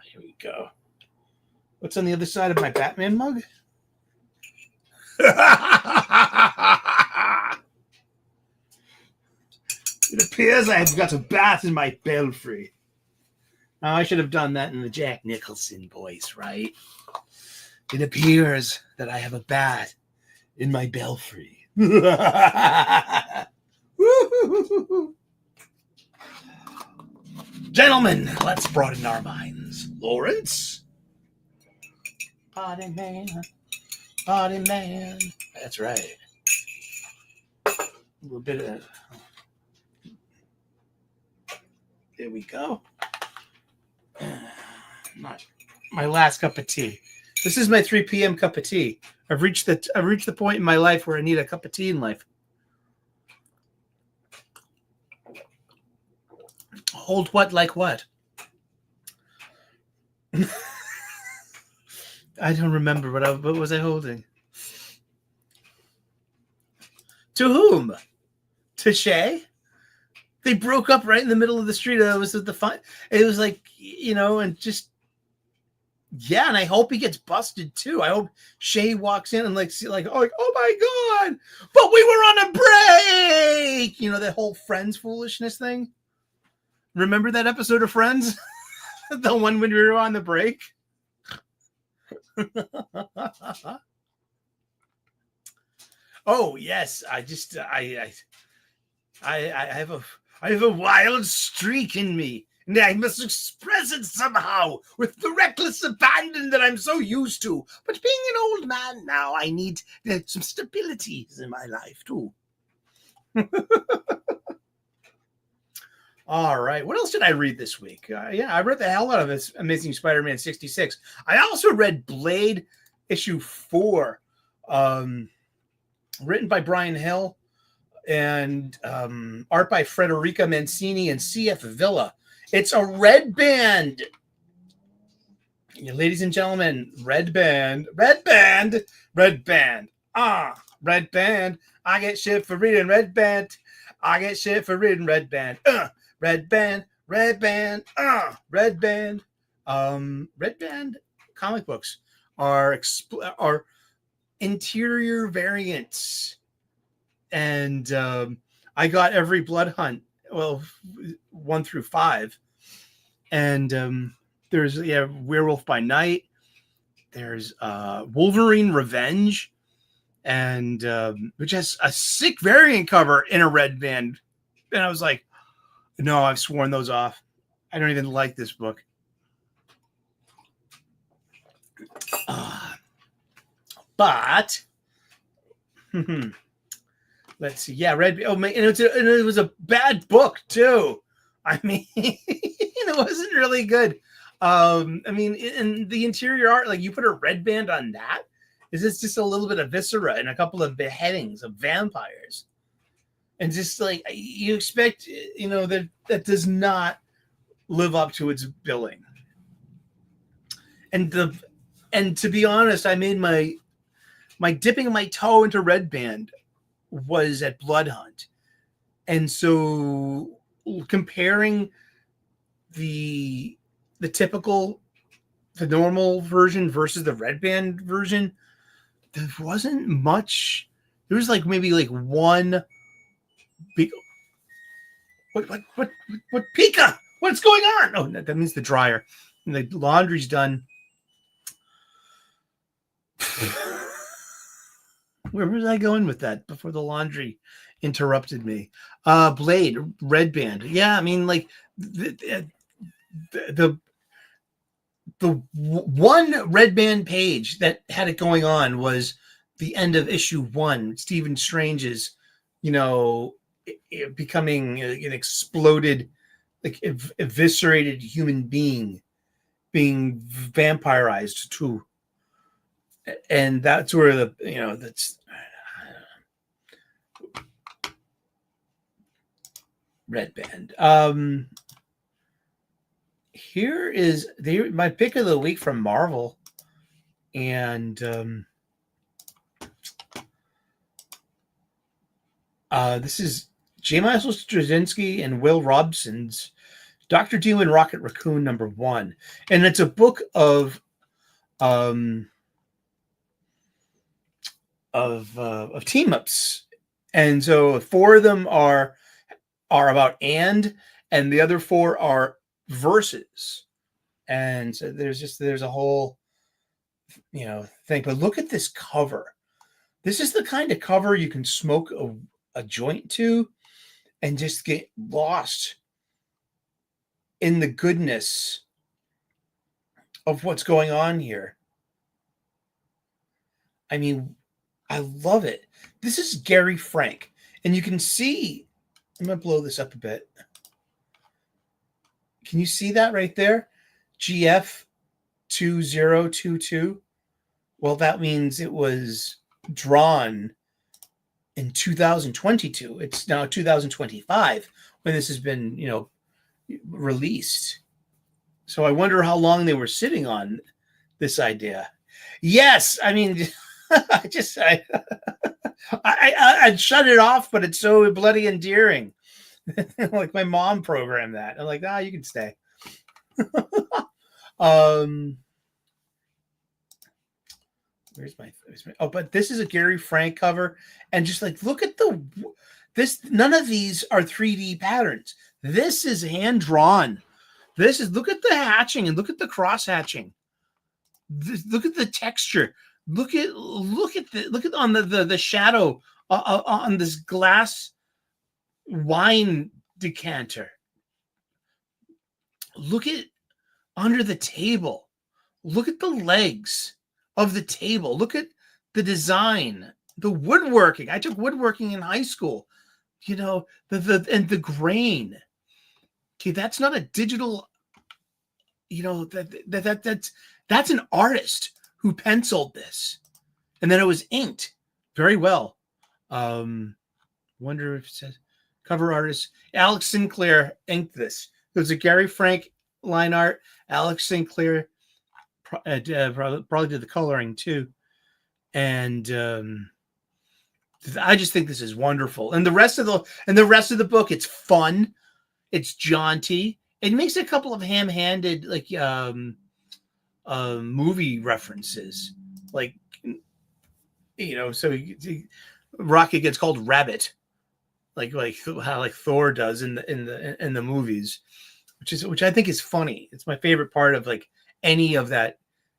Here we go. What's on the other side of my Batman mug? It appears I have got a bat in my belfry. Now, I should have done that in the Jack Nicholson voice, right? It appears that I have a bat in my belfry. Gentlemen, let's broaden our minds. Lawrence? Party man. Party man. That's right. A little bit of... There we go. Not my last cup of tea. This is my 3 p.m. cup of tea. I've reached the point in my life where I need a cup of tea in life. Hold what like what? I don't remember what was I holding. To whom? To Shay? They broke up right in the middle of the street. It was the fun. It was like, you know, and just, yeah. And I hope he gets busted too. I hope Shay walks in and like oh my God, but we were on a break. You know, that whole Friends foolishness thing. Remember that episode of Friends? The one when we were on the break? Oh yes. I have a wild streak in me, and I must express it somehow with the reckless abandon that I'm so used to. But being an old man now, I need some stability in my life too. All right. What else did I read this week? I read the hell out of this Amazing Spider-Man 66. I also read Blade issue 4, written by Brian Hill and art by Frederica Mancini and C.F. Villa. It's a red band. Ladies and gentlemen, red band. Red band. Red band. Red band. I get shit for reading red band. I get shit for reading red band. Red band. Red band. Red band. Red band comic books are interior variants. And I got every Blood Hunt well, 1 through 5. And there's Werewolf by Night. There's Wolverine Revenge, and which has a sick variant cover in a red band. And I was like, no, I've sworn those off. I don't even like this book. But let's see. Yeah, Red. Oh man, and it was a bad book too. I mean, it wasn't really good. I mean, in the interior art, like you put a red band on that. Is this just a little bit of viscera and a couple of beheadings of vampires? And just like you expect, that does not live up to its billing. And to be honest, I made my dipping my toe into Red Band was at Blood Hunt. And so comparing the normal version versus the Red Band version, there wasn't much. There was like maybe like one big. What Pika? What's going on? Oh, that means the dryer. And the laundry's done. Where was I going with that before the laundry interrupted me? Blade, Red Band. Yeah, I mean, like the one Red Band page that had it going on was the end of issue 1. Stephen Strange's, becoming an exploded, like eviscerated human being, being vampirized too. And that's where that's Red Band. Here is my pick of the week from Marvel, and this is J. Michael Straczynski and Will Robson's Dr. Doom and Rocket Raccoon #1, and it's a book of team ups, and so 4 of them are about and the other 4 are verses, and so there's a whole thing. But look at this cover. This is the kind of cover you can smoke a joint to and just get lost in the goodness of what's going on here. I mean, I love it. This is Gary Frank, and you can see, I'm going to blow this up a bit. Can you see that right there? GF 2022. Well, that means it was drawn in 2022. It's now 2025 when this has been, released. So I wonder how long they were sitting on this idea. Yes, I mean, I'd shut it off, but it's so bloody endearing. Like my mom programmed that. I'm like, you can stay. Where's my but this is a Gary Frank cover, and just like look at none of these are 3D patterns. This is hand drawn. Look at the hatching and look at the cross hatching. Look at the texture. Look at on the shadow on this glass wine decanter. Look at under the table. Look at the legs of the table. Look at the design, the woodworking. I took woodworking in high school. The grain. Okay, that's not a digital. That's an artist who penciled this, and then it was inked very well. Wonder if it says cover artist Alex Sinclair inked this. There's a Gary Frank line art. Alex Sinclair probably did the coloring too, and I just think this is wonderful. And the rest of the book, it's fun, it's jaunty. It makes a couple of ham-handed movie references, so Rocket gets called Rabbit like how like Thor does in the movies, which I think is funny. It's my favorite part of like any of that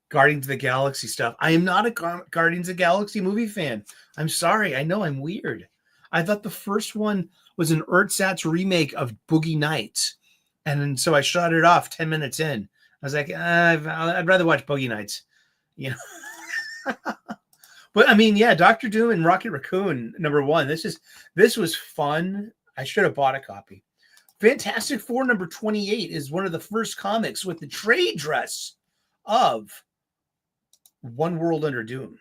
Guardians of the Galaxy stuff. I am not a Guardians of the Galaxy movie fan. I'm sorry. I know I'm weird. I thought the first one was an Earthsat's remake of Boogie Nights. And so I shut it off 10 minutes in. I was like, I'd rather watch Boogie Nights, you know. But I mean, yeah, Doctor Doom and Rocket Raccoon, #1. This was fun. I should have bought a copy. Fantastic Four #28 is one of the first comics with the trade dress of One World Under Doom.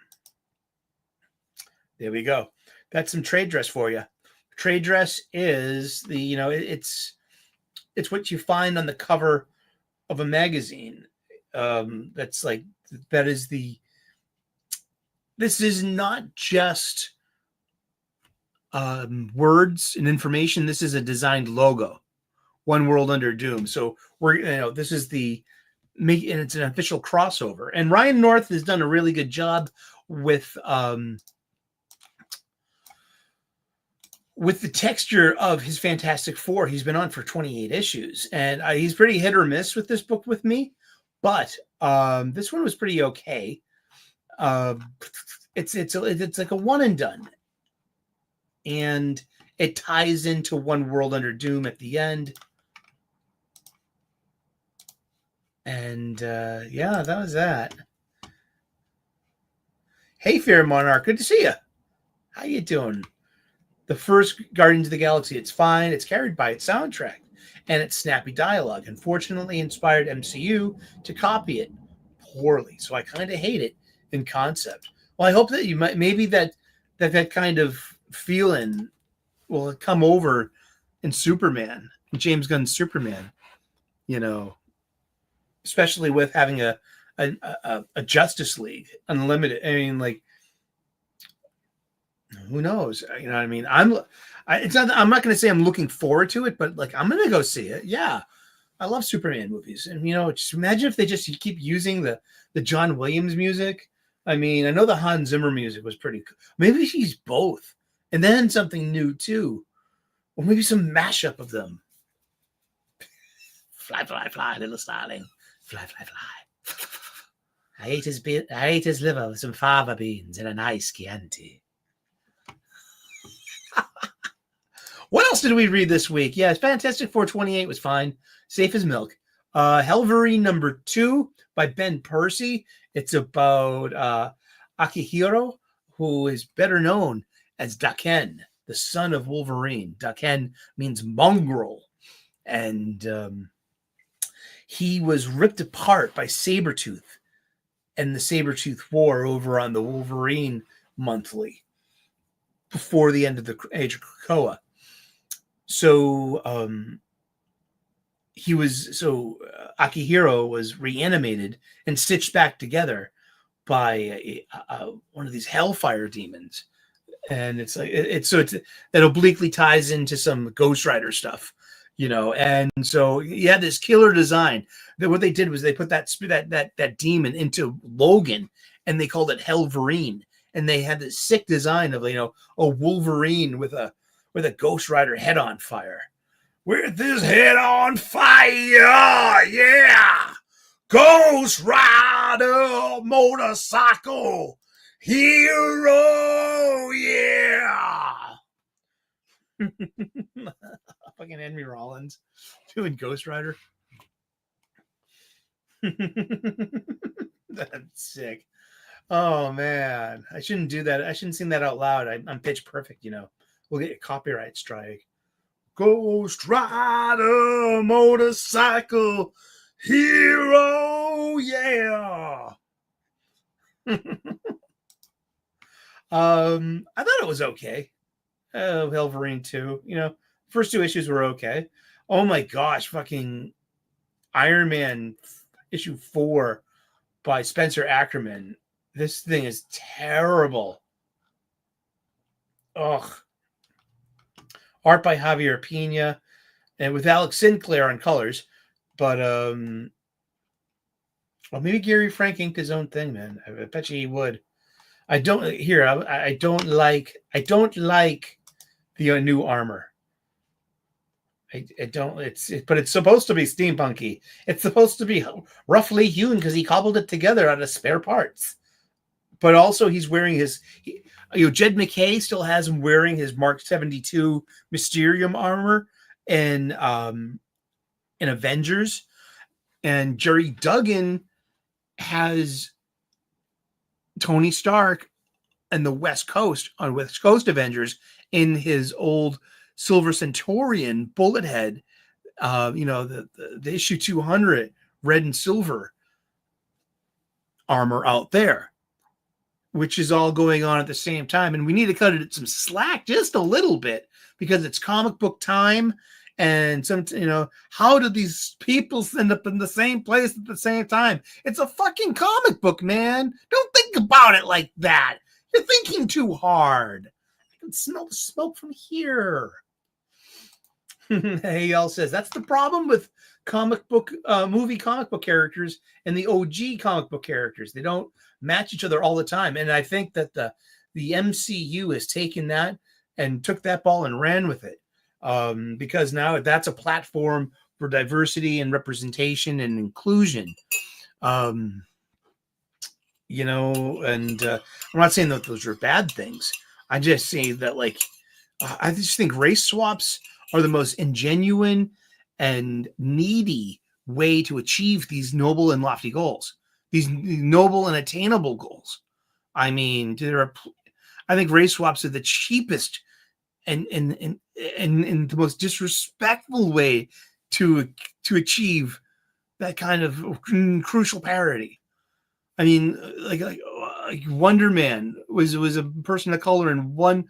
There we go. That's some trade dress for you. Trade dress is the, you know, it's what you find on the cover of a magazine. That's like, that is the, this is not just words and information. This is a designed logo. One World Under Doom. So we're, you know, this is the, and it's an official crossover. And Ryan North has done a really good job with the texture of his Fantastic Four. He's been on for 28 issues, and he's pretty hit or miss with this book with me, but this one was pretty okay. It's like a one and done, and it ties into One World Under Doom at the end. And yeah, that was that. Hey, Fair Monarch, good to see you. How you doing? The first Guardians of the Galaxy, it's fine. It's carried by its soundtrack and its snappy dialogue. Unfortunately, inspired MCU to copy it poorly. So I kind of hate it in concept. Well, I hope that you might, maybe that kind of feeling will come over in Superman, in James Gunn's Superman, you know, especially with having a Justice League Unlimited. I mean, like, who knows? You know what I mean? I'm not going to say I'm looking forward to it, but like, I'm going to go see it. Yeah. I love Superman movies. And, you know, just imagine if they just keep using the John Williams music. I mean, I know the Hans Zimmer music was pretty cool. Maybe he's both. And then something new too. Or maybe some mashup of them. Fly, fly, fly, little starling. Fly, fly, fly. I ate his liver with some fava beans and a nice Chianti. What else did we read this week? Yeah, Fantastic Four 28 was fine. Safe as milk. Helverine #2 by Ben Percy. It's about Akihiro, who is better known as Daken, the son of Wolverine. Daken means mongrel. And he was ripped apart by Sabretooth and the Sabretooth War over on the Wolverine Monthly before the end of the Age of Krakoa. So Akihiro was reanimated and stitched back together by one of these hellfire demons, and it's like that obliquely ties into some Ghost Rider stuff, you know. And so yeah, this killer design. That what they did was they put that demon into Logan, and they called it Helverine, and they had this sick design of, you know, a Wolverine with a Ghost Rider head on fire. With his head on fire, yeah! Ghost Rider motorcycle hero, yeah! Fucking Henry Rollins doing Ghost Rider. That's sick. Oh, man. I shouldn't do that. I shouldn't sing that out loud. I'm pitch perfect, you know. We'll get a copyright strike. Ghost Rider motorcycle hero, yeah. I thought it was okay. Wolverine 2, you know, first 2 issues were okay. Oh my gosh, fucking Iron Man issue 4 by Spencer Ackerman. This thing is terrible. Ugh. Art by Javier Pina, and with Alex Sinclair on colors. But well, maybe Gary Frank inked his own thing, man. I bet you he would. I don't like the the new armor. I don't. But it's supposed to be steampunky. It's supposed to be roughly hewn because he cobbled it together out of spare parts. But also, he's wearing his. Jed McKay still has him wearing his Mark 72 Mysterium armor in Avengers, and Jerry Duggan has Tony Stark and the West Coast Avengers in his old Silver Centurion bullet head, the issue 200 red and silver armor out there, which is all going on at the same time. And we need to cut it some slack just a little bit because it's comic book time. And how do these people end up in the same place at the same time? It's a fucking comic book, man. Don't think about it like that. You're thinking too hard. I can smell the smoke from here. Hey, says that's the problem with movie comic book characters and the OG comic book characters. They don't match each other all the time. And I think that the MCU has taken that and took that ball and ran with it. Because now that's a platform for diversity and representation and inclusion. And I'm not saying that those are bad things. I just say that, I just think race swaps are the most ingenuine and needy way to achieve these noble and lofty goals, these noble and attainable goals. I mean, I think race swaps are the cheapest and the most disrespectful way to achieve that kind of crucial parity. I mean, like Wonder Man was a person of color in one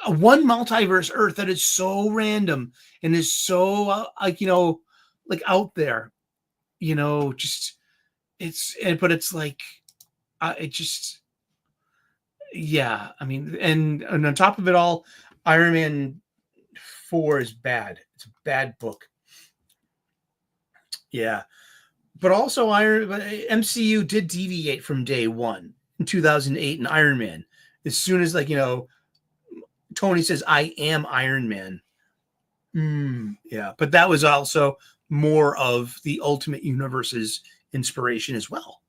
multiverse Earth that is so random and is so out there, yeah. I mean, and on top of it all, Iron Man 4 is bad. It's a bad book. Yeah. But also MCU did deviate from day one in 2008 in Iron Man. As soon as Tony says, "I am Iron Man." Yeah. But that was also more of the Ultimate Universe's inspiration as well.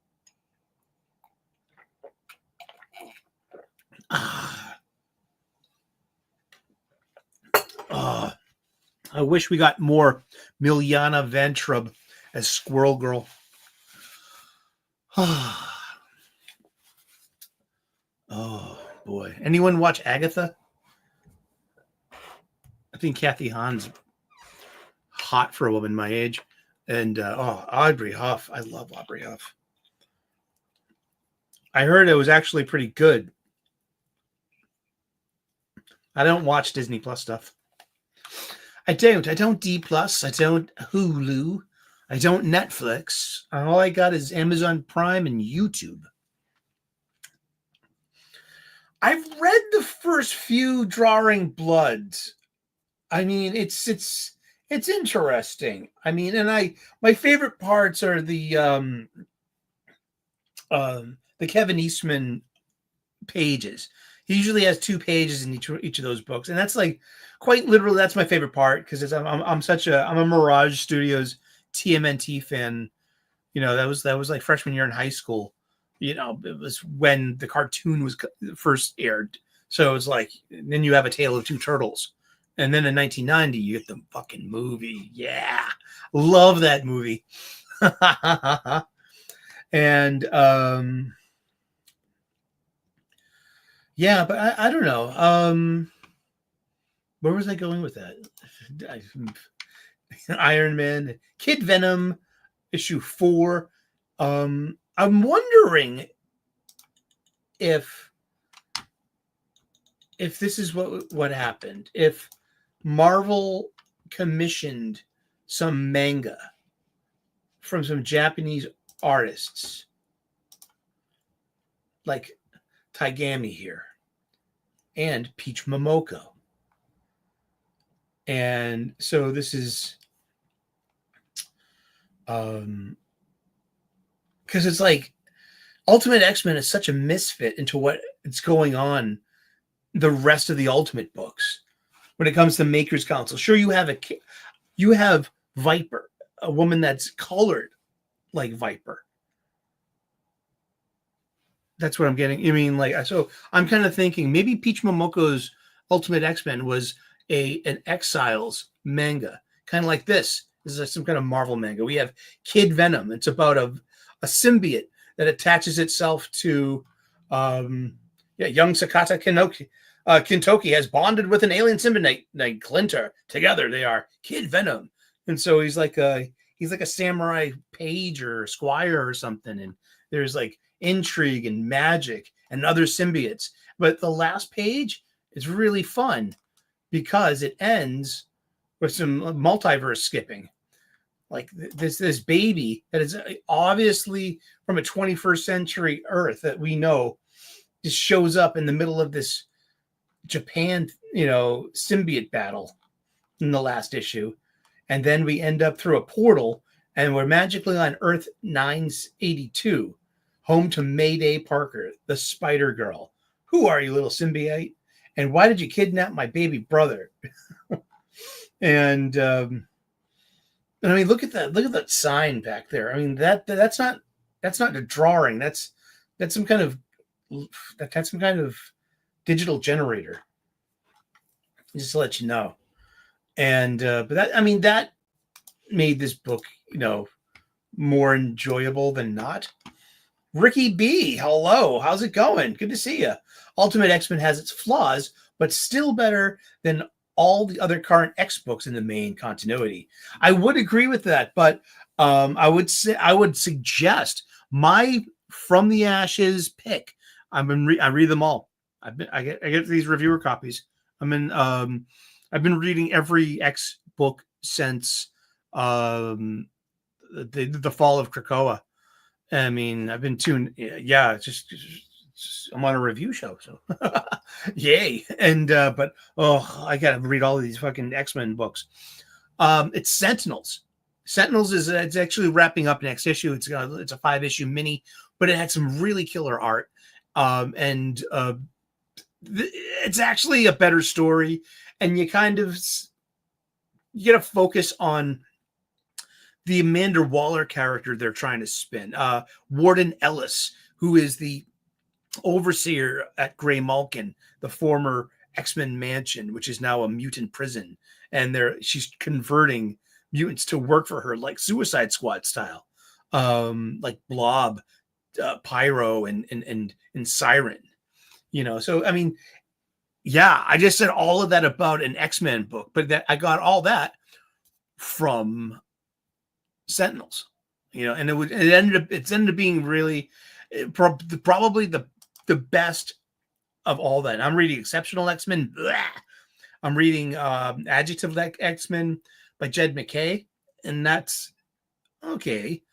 I wish we got more Miliana Ventrub as Squirrel Girl. Oh boy. Anyone watch Agatha? I think Kathy Hahn's hot for a woman my age. And Aubrey Huff. I love Aubrey Huff. I heard it was actually pretty good. I don't watch Disney Plus stuff. I don't D Plus. I don't Hulu. I don't Netflix. All I got is Amazon Prime and YouTube. I've read the first few Drawing Blood. I mean, it's interesting. I mean, and my favorite parts are the Kevin Eastman pages. He usually has 2 pages in each of those books, and that's quite literally that's my favorite part because I'm a Mirage Studios TMNT fan. That was like freshman year in high school. It was when the cartoon was first aired. So it's then you have A Tale of Two Turtles, and then in 1990 you get the fucking movie. Yeah, love that movie. And yeah, but I don't know. Where was I going with that? Iron Man, Kid Venom, issue 4. I'm wondering if this is what happened. If Marvel commissioned some manga from some Japanese artists like Taigami here and Peach Momoko. And so this is because it's Ultimate X-Men is such a misfit into what it's going on the rest of the Ultimate books when it comes to Maker's Council. Sure, you have Viper, a woman that's colored like Viper. That's what I'm getting. I mean, like, so I'm kind of thinking maybe Peach Momoko's Ultimate X-Men was an Exiles manga, kind of like this. This is some kind of Marvel manga. We have Kid Venom. It's about a symbiote that attaches itself to young Sakata Kintoki has bonded with an alien symbiote named Clinter. Together they are Kid Venom. And so he's like a samurai page or squire or something. And there's like intrigue and magic and other symbiotes. But the last page is really fun because it ends with some multiverse skipping. Like this baby that is obviously from a 21st century Earth that we know just shows up in the middle of this Japan, symbiote battle in the last issue. And then we end up through a portal and we're magically on Earth 982, home to Mayday Parker, the Spider Girl. Who are you, little symbiote? And why did you kidnap my baby brother? And I mean, look at that sign back there. I mean, that's not a drawing. That's some kind of digital generator. Just to let you know. And but that made this book, more enjoyable than not. Ricky B, hello. How's it going? Good to see you. Ultimate X-Men has its flaws, but still better than all the other current X books in the main continuity. I would agree with that, but I would suggest my From the Ashes pick. I read them all. I get these reviewer copies. I've been reading every X book since the fall of Krakoa. I mean, I've been tuned. Yeah, just I'm on a review show, so yay! And but I gotta read all of these fucking X-Men books. It's Sentinels. Sentinels it's actually wrapping up next issue. It's a 5-issue mini, but it had some really killer art. It's actually a better story, and you get to focus on the Amanda Waller character they're trying to spin. Warden Ellis, who is the overseer at Grey Malkin, the former X-Men mansion, which is now a mutant prison, and she's converting mutants to work for her, like Suicide Squad style, like Blob, Pyro, and Siren. So I mean, yeah, I just said all of that about an X-Men book, but I got all that from Sentinels, and it ended up being really probably the best of all that. I'm reading Exceptional X-Men. I'm reading Adjective X-Men by Jed McKay, and that's okay.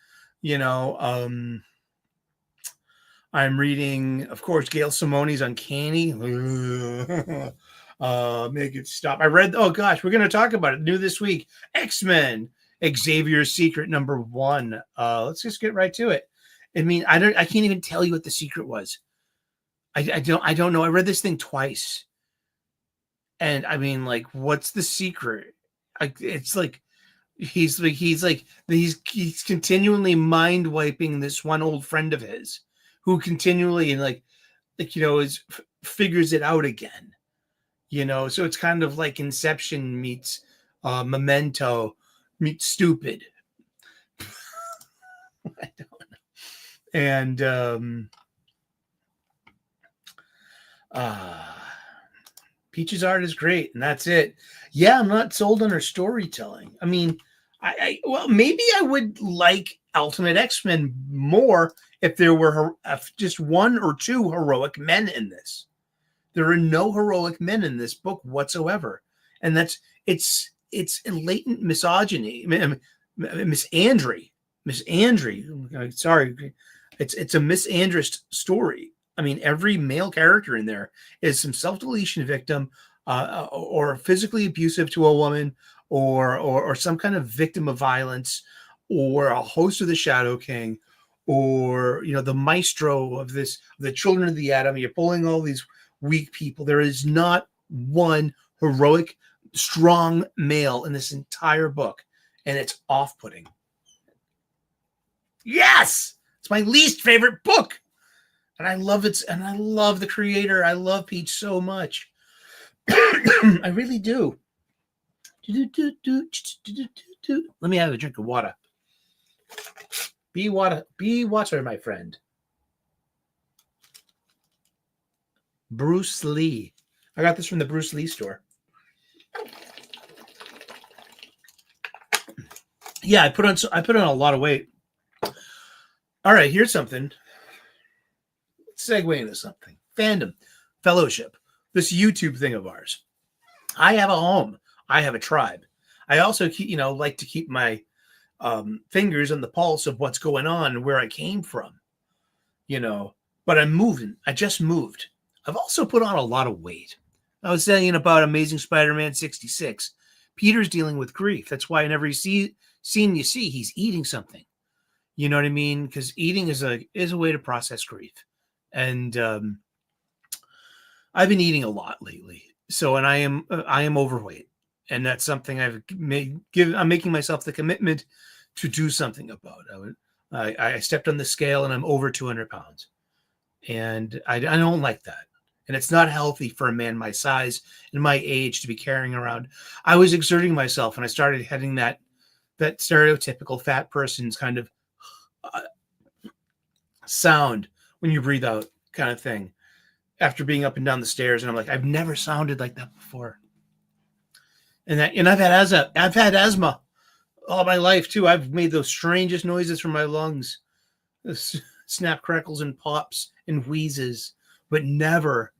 I'm reading, of course, Gail Simone's Uncanny. Make it stop. I read, oh gosh, we're going to talk about it. New this week, X-Men, Xavier's Secret #1. Let's just get right to it. I mean, I can't even tell you what the secret was. I don't know. I read this thing twice. And I mean, like, what's the secret? It's like he's continually mind wiping this one old friend of his who continually figures it out again. So it's kind of like Inception meets Memento meets Stupid. I don't know. And Peach's art is great, and that's it. Yeah, I'm not sold on her storytelling. I mean, well, maybe I would like Ultimate X-Men more if there were just one or two heroic men in this. There are no heroic men in this book whatsoever, and it's latent misogyny. Misandry. Sorry, it's a misandrist story. I mean, every male character in there is some self-deletion victim, or physically abusive to a woman, or some kind of victim of violence, or a host of the Shadow King, or the maestro of the Children of the Atom. You're pulling all these weak people. There is not one heroic, strong male in this entire book, and it's off-putting. Yes, it's my least favorite book, and I love it. And I love the creator. I love Peach so much. I really do. Let me have a drink of water. Be water, my friend. Bruce Lee. I got this from the Bruce Lee store. Yeah, I put on a lot of weight. All right, here's something. Let's segue into something. Fandom, fellowship, this YouTube thing of ours. I have a home. I have a tribe. I also like to keep my fingers on the pulse of what's going on and where I came from. But I'm moving. I just moved. I've also put on a lot of weight. I was saying about Amazing Spider-Man 66. Peter's dealing with grief. That's why in every scene you see, he's eating something. You know what I mean? Because eating is a way to process grief. And I've been eating a lot lately. So, and I am overweight. And that's something I'm making myself the commitment to do something about. I stepped on the scale and I'm over 200 pounds. And I don't like that. And it's not healthy for a man my size and my age to be carrying around. I was exerting myself and I started having that stereotypical fat person's kind of sound when you breathe out kind of thing after being up and down the stairs. And I'm like, I've never sounded like that before. And I've had asthma all my life too. I've made those strangest noises from my lungs, snap, crackles, and pops and wheezes, but never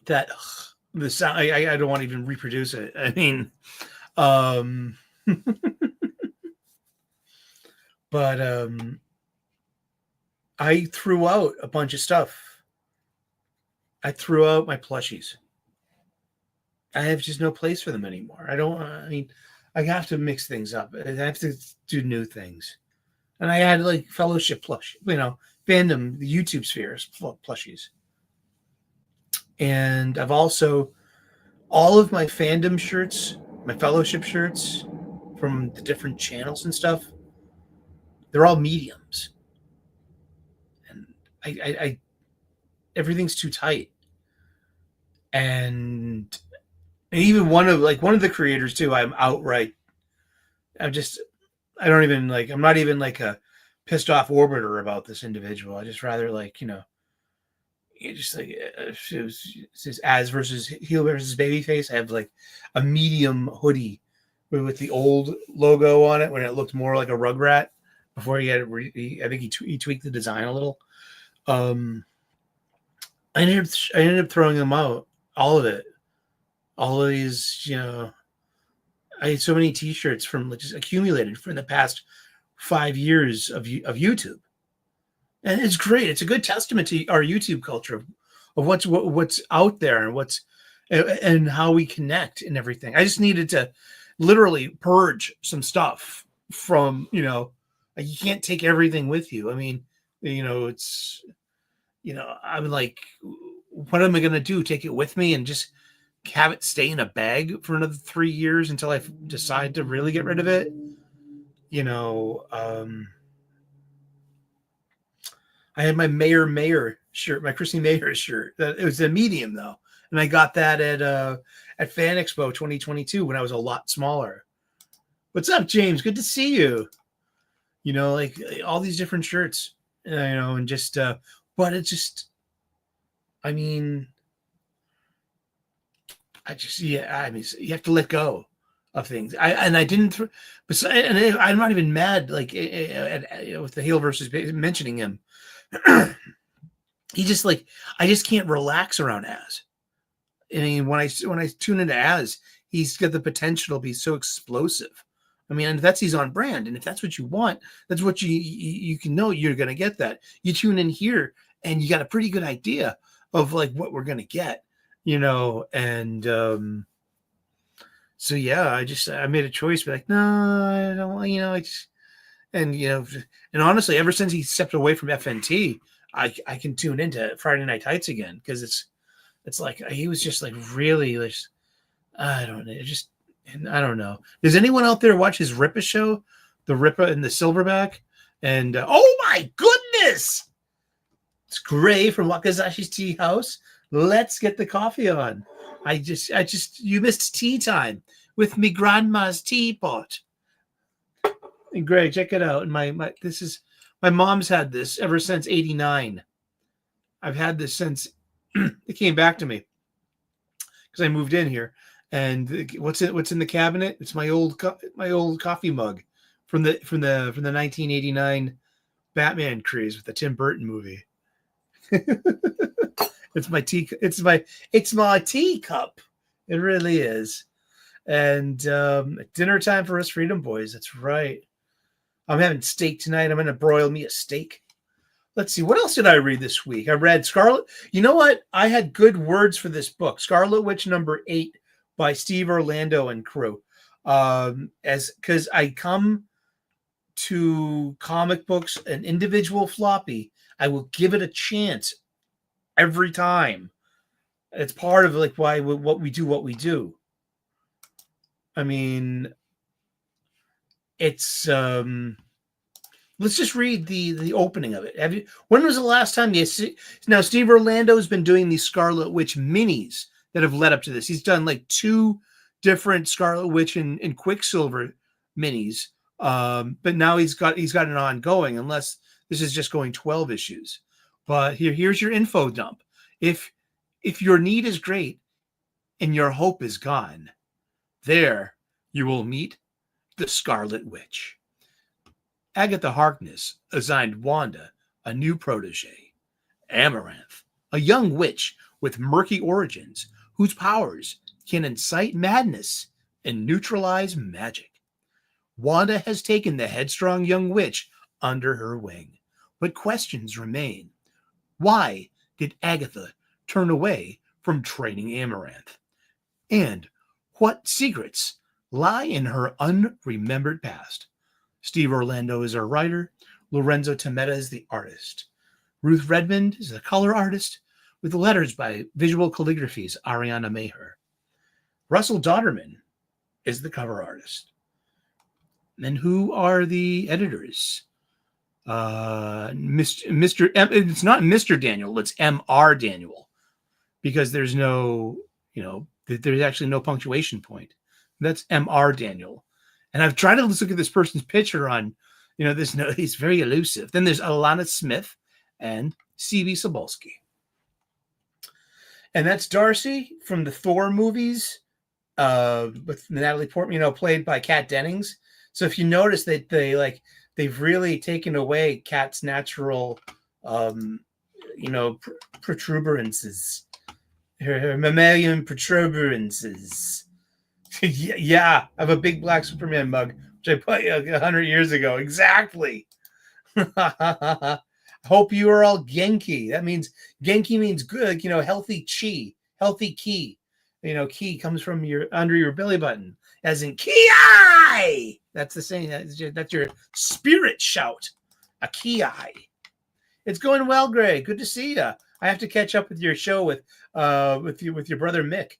that the sound. I don't want to even reproduce it. I mean, but I threw out a bunch of stuff. I threw out my plushies. I have just no place for them anymore. I have to mix things up. I have to do new things. And I had like fellowship plush, fandom, the YouTube spheres plushies. And I've also, all of my fandom shirts, my fellowship shirts from the different channels and stuff, they're all mediums. And I everything's too tight. And even one of the creators too, I'm not even like a pissed off orbiter about this individual. I just rather it's as versus heel versus babyface. I have like a medium hoodie with the old logo on it when it looked more like a Rugrat before he had I think he tweaked the design a little. I ended up throwing them out, all of it. All of these, I had so many T-shirts from just accumulated from the past 5 years of YouTube, and it's great. It's a good testament to our YouTube culture of what's out there and how we connect and everything. I just needed to literally purge some stuff from, you can't take everything with you. I mean, I'm like, what am I going to do? Take it with me and just have it stay in a bag for another 3 years until I decide to really get rid of it? I had my Mayor shirt, my Chrissy Mayer shirt. It was a medium though, and I got that at Fan Expo 2022 when I was a lot smaller. What's up, James? Good to see you. Like all these different shirts, and just but it's just, I mean, you have to let go of things. I didn't, and I'm not even mad with the heel versus mentioning him. He just I just can't relax around Az. I mean, when I tune into Az, he's got the potential to be so explosive. I mean, and he's on brand, and if that's what you want, that's what you can know you're going to get that. You tune in here, and you got a pretty good idea of what we're going to get. And so yeah, I made a choice, but no, I don't want, and honestly, ever since he stepped away from FNT, I can tune into Friday Night Heights again, because it's like he was just like really like, I don't know, I don't know. Does anyone out there watch his Rippa show, the Rippa and the Silverback? And oh my goodness, it's Gray from Wakazashi's Tea House. Let's get the coffee on. You missed tea time with me grandma's teapot. And Gray, check it out. And my mom's had this ever since '89. I've had this since it came back to me because I moved in here. And what's in the cabinet? It's my old coffee mug from the 1989 Batman craze with the Tim Burton movie. It's my tea. It's my teacup. It really is. And dinner time for us Freedom Boys. That's right. I'm having steak tonight. I'm going to broil me a steak. Let's see. What else did I read this week? I read Scarlet. You know what? I had good words for this book. Scarlet Witch #8 by Steve Orlando and crew. Because I come to comic books, an individual floppy, I will give it a chance every time. It's part of like what we do. I mean, it's let's just read the opening of it. When was the last time you see? Now Steve Orlando has been doing these Scarlet Witch minis that have led up to this. He's done like 2 different Scarlet Witch and Quicksilver minis. But now he's got an ongoing, unless this is just going 12 issues. But here's your info dump. If your need is great and your hope is gone, there you will meet the Scarlet Witch. Agatha Harkness assigned Wanda a new protege, Amaranth, a young witch with murky origins whose powers can incite madness and neutralize magic. Wanda has taken the headstrong young witch under her wing, but questions remain. Why did Agatha turn away from training Amaranth? And what secrets lie in her unremembered past? Steve Orlando is our writer. Lorenzo Tometa is the artist. Ruth Redmond is the color artist, with letters by Visual Calligraphy's Ariana Maher. Russell Dodderman is the cover artist. And who are the editors? Mr. It's not Mr. Daniel, it's M.R. Daniel, because there's there's actually no punctuation point. That's M.R. Daniel. And I've tried to look at this person's picture on, he's very elusive. Then there's Alana Smith and C.B. Sobolski. And that's Darcy from the Thor movies, with Natalie Portman, played by Kat Dennings. So if you notice that they've really taken away Kat's natural, protuberances, her mammalian protuberances. Yeah, I have a big black Superman mug, which I put 100 years ago. Exactly. Hope you are all Genki. That means Genki means good, healthy chi, healthy ki. Ki comes from under your belly button, as in ki. That's the saying. That's your spirit shout. A ki. It's going well, Gray. Good to see you. I have to catch up with your show with your brother Mick,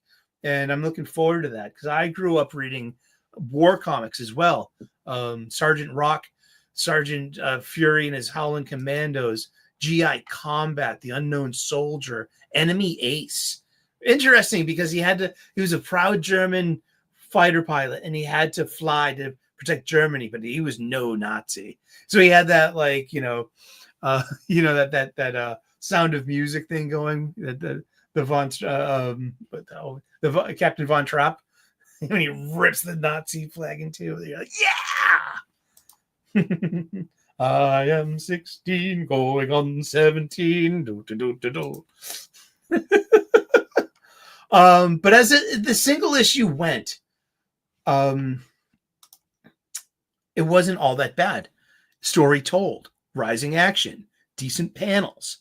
and I'm looking forward to that because I grew up reading war comics as well. Sergeant Rock, Sergeant Fury and his Howling Commandos, GI Combat, The Unknown Soldier, Enemy Ace. Interesting because he was a proud German fighter pilot and he had to fly to protect Germany, but he was no Nazi. So he had that that Sound of Music thing going, the Captain Von Trapp, when he rips the Nazi flag in two. You're like, yeah. I am 16 going on 17. But as the single issue went, it wasn't all that bad. Story told, rising action, decent panels,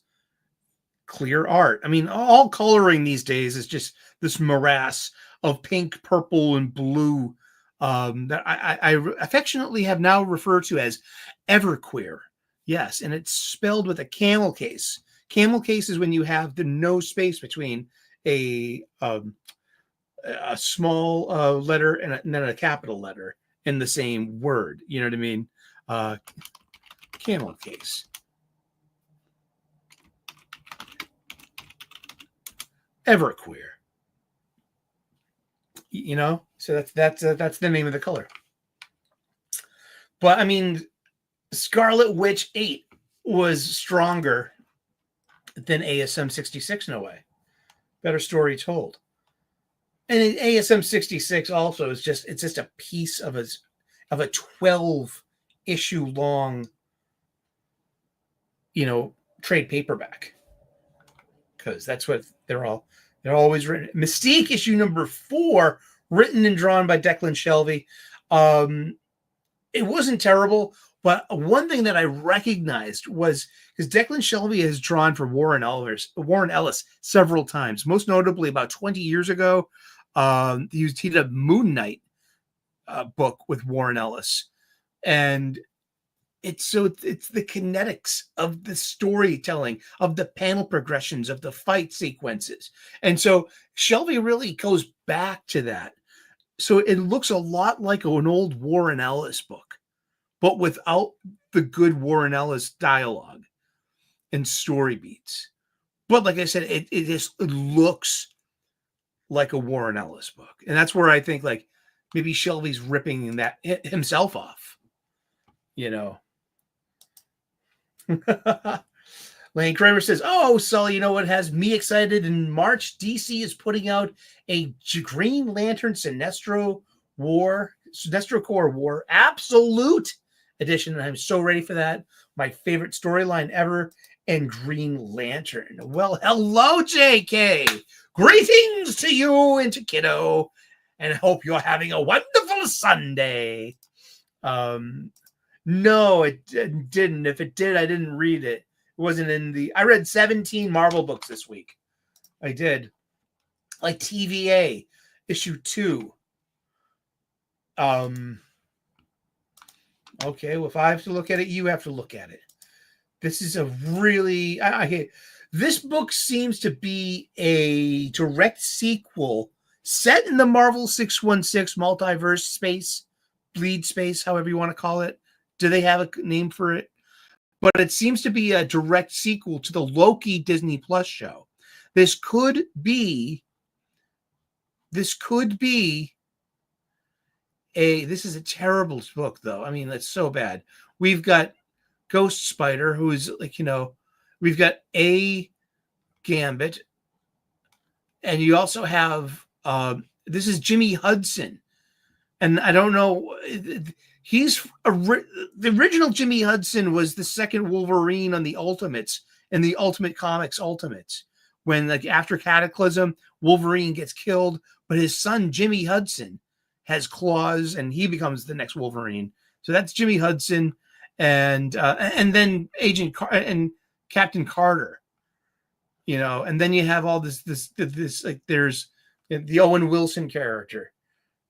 clear art. I mean, all coloring these days is just this morass of pink, purple, and blue that I affectionately have now referred to as everqueer. Yes, and it's spelled with a camel case. Camel case is when you have the no space between a small letter and then a capital letter in the same word. You know what I mean? Camel case. Everqueer. You know, so that's the name of the color. But I mean, Scarlet Witch 8 was stronger than ASM 66 in a way. Better story told. And ASM 66 also is just a piece of a 12 issue long, trade paperback. Because that's what they're always written. Mystique issue number 4, written and drawn by Declan Shelvey. It wasn't terrible, but one thing that I recognized was because Declan Shelvey has drawn for Warren Ellis several times, most notably about 20 years ago. He did a Moon Knight book with Warren Ellis, and it's the kinetics of the storytelling, of the panel progressions, of the fight sequences. And so Shelvey really goes back to that. So it looks a lot like an old Warren Ellis book, but without the good Warren Ellis dialogue and story beats. But like I said, it looks like a Warren Ellis book. And that's where I think like maybe Shelvey's ripping that himself off, Lane Kramer says, "Oh, Sully, you know what has me excited? In March, DC is putting out a Green Lantern Sinestro Corps War Absolute Edition, and I'm so ready for that. My favorite storyline ever, and Green Lantern. Well, hello, JK. Greetings to you and to Kiddo, and hope you're having a wonderful Sunday." No, it didn't. If it did, I didn't read it. It wasn't I read 17 Marvel books this week. I did. Like TVA, issue 2. Okay, well, if I have to look at it, you have to look at it. This is a really... This book seems to be a direct sequel set in the Marvel 616 multiverse space, bleed space, however you want to call it. Do they have a name for it? But it seems to be a direct sequel to the Loki Disney Plus show. This is a terrible book, though. I mean, that's so bad. We've got Ghost Spider, who's we've got a Gambit, and you also have this is Jimmy Hudson, and I don't know. The original Jimmy Hudson was the second Wolverine on the Ultimates and the Ultimate Comics Ultimates. When after Cataclysm, Wolverine gets killed, but his son Jimmy Hudson has claws, and he becomes the next Wolverine. So that's Jimmy Hudson, and then and Captain Carter. And then you have all this like there's the Owen Wilson character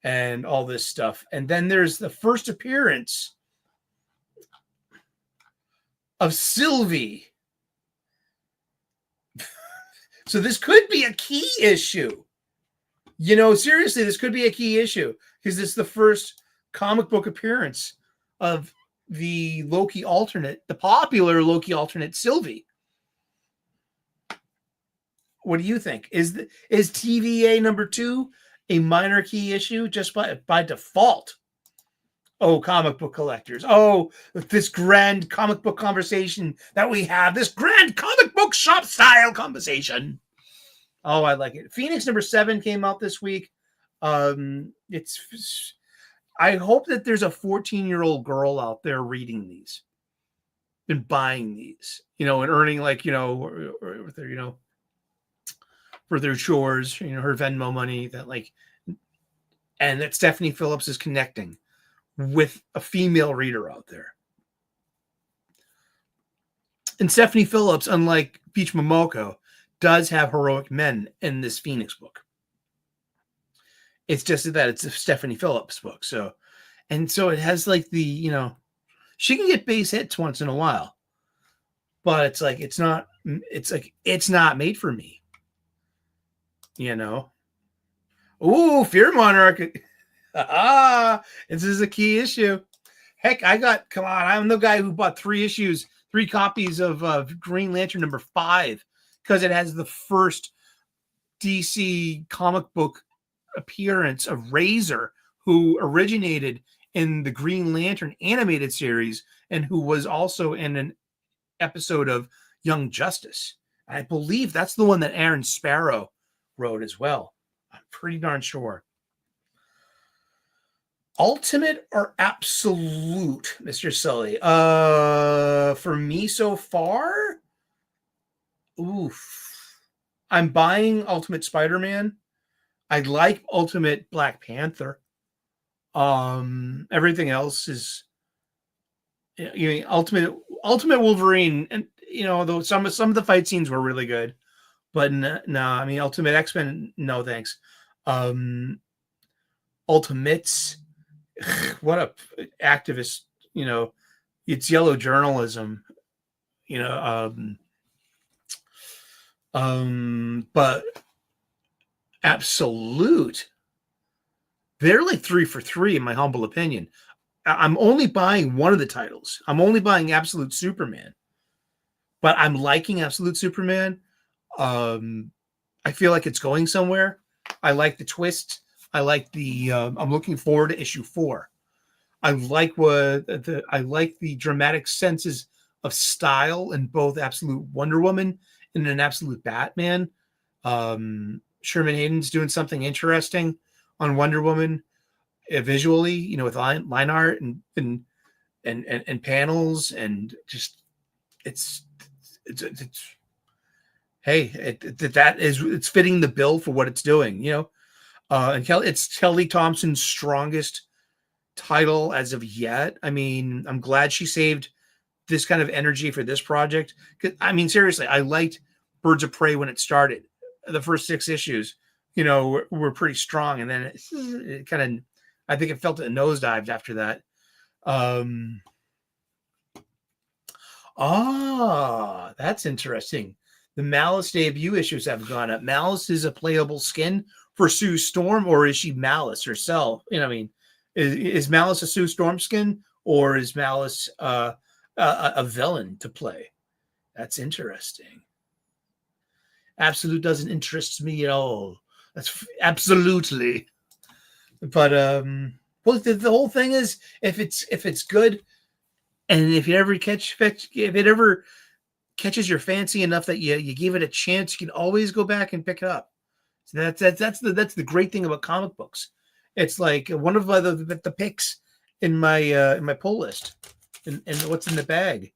and all this stuff. And then there's the first appearance of Sylvie. So this could be a key issue. Seriously, this could be a key issue because this is the first comic book appearance of the popular Loki alternate Sylvie. What do you think? Is TVA number 2 a minor key issue just by default? Oh, comic book collectors. Oh, this grand comic book conversation that we have, this grand comic book shop style conversation. Oh, I like it. Phoenix number 7 came out this week. I hope that there's a 14-year-old girl out there reading these and buying these, and earning for their chores, her Venmo money and that Stephanie Phillips is connecting with a female reader out there. And Stephanie Phillips, unlike Peach Momoko, does have heroic men in this Phoenix book. It's just that it's a Stephanie Phillips book. So it has she can get base hits once in a while. but it's like it's not made for me. You know. Ooh, Fear Monarch. This is a key issue. Heck, come on, I'm the guy who bought 3 copies of Green Lantern number 5 because it has the first DC comic book appearance of Razor, who originated in the Green Lantern animated series and who was also in an episode of Young Justice. I believe that's the one that Aaron Sparrow wrote as well. I'm pretty darn sure. Ultimate or absolute, Mr. Sully? For me so far, I'm buying Ultimate Spider-Man. I like Ultimate Black Panther. Everything else is, Ultimate Wolverine, and though some of the fight scenes were really good, but no, I mean Ultimate X-Men, no thanks. Ultimates, what a activist, it's yellow journalism, but absolute, they're like 3 for 3 in my humble opinion. I'm only buying one of the titles. I'm only buying Absolute Superman, but I'm liking Absolute Superman. I feel like it's going somewhere. I like the twist. I like the. I'm looking forward to issue 4. I like the dramatic senses of style in both Absolute Wonder Woman and an Absolute Batman. Sherman Hayden's doing something interesting on Wonder Woman, visually, with line art and panels, and just it's fitting the bill for what it's doing, and it's Kelly Thompson's strongest title as of yet. I mean, I'm glad she saved this kind of energy for this project. I mean, seriously, I liked Birds of Prey when it started. The first 6 issues, were pretty strong, and then it kind of, I think it felt it nosedived after that. That's interesting. The Malice debut issues have gone up. Malice is a playable skin for Sue Storm, or is she Malice herself? Is Malice a Sue Storm skin, or is Malice a villain to play? That's interesting. Absolute doesn't interest me at all. That's absolutely. But well, the whole thing is, if it's good, and if it ever catches your fancy enough that you give it a chance, you can always go back and pick it up. So that's the great thing about comic books. It's like one of the picks in my pull list, and what's in the bag.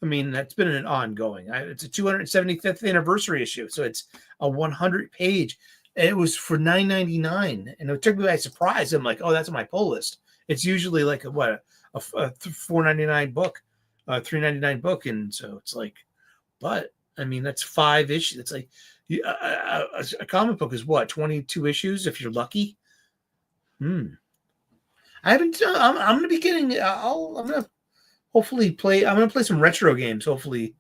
I mean, that's been an ongoing. It's a 275th anniversary issue, so it's a 100-page. It was for $9.99, and it took me by surprise. I'm like, oh, that's on my pull list. It's usually like a $4.99 book, $3.99 book, and so it's like, but I mean, that's 5 issues. It's like a comic book is what, 22 issues if you're lucky. I haven't. I'm gonna be getting. I'm gonna hopefully play. I'm gonna play some retro games. Hopefully,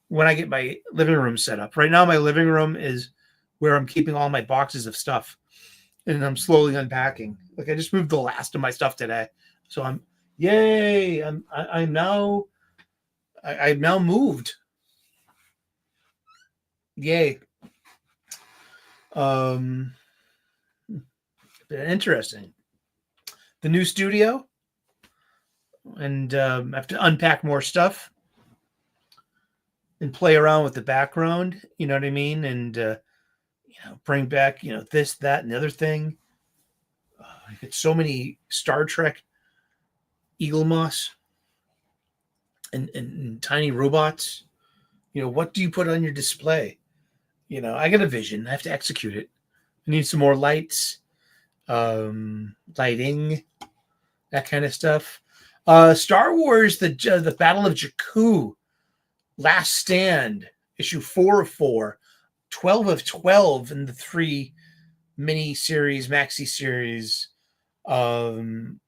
when I get my living room set up. Right now, my living room is where I'm keeping all my boxes of stuff, and I'm slowly unpacking. Like, I just moved the last of my stuff today, so I've now moved. Yay. Interesting. The new studio, and I have to unpack more stuff and play around with the background. You know what I mean? And bring back this, that, and the other thing. I get so many Star Trek eagle moss and tiny robots. What do you put on your display? I got a vision. I have to execute it. I need some more lights, lighting, that kind of stuff. Star Wars, the Battle of Jakku, Last Stand, issue 4 of 4, 12 of 12 in the 3 mini series, maxi series. Like,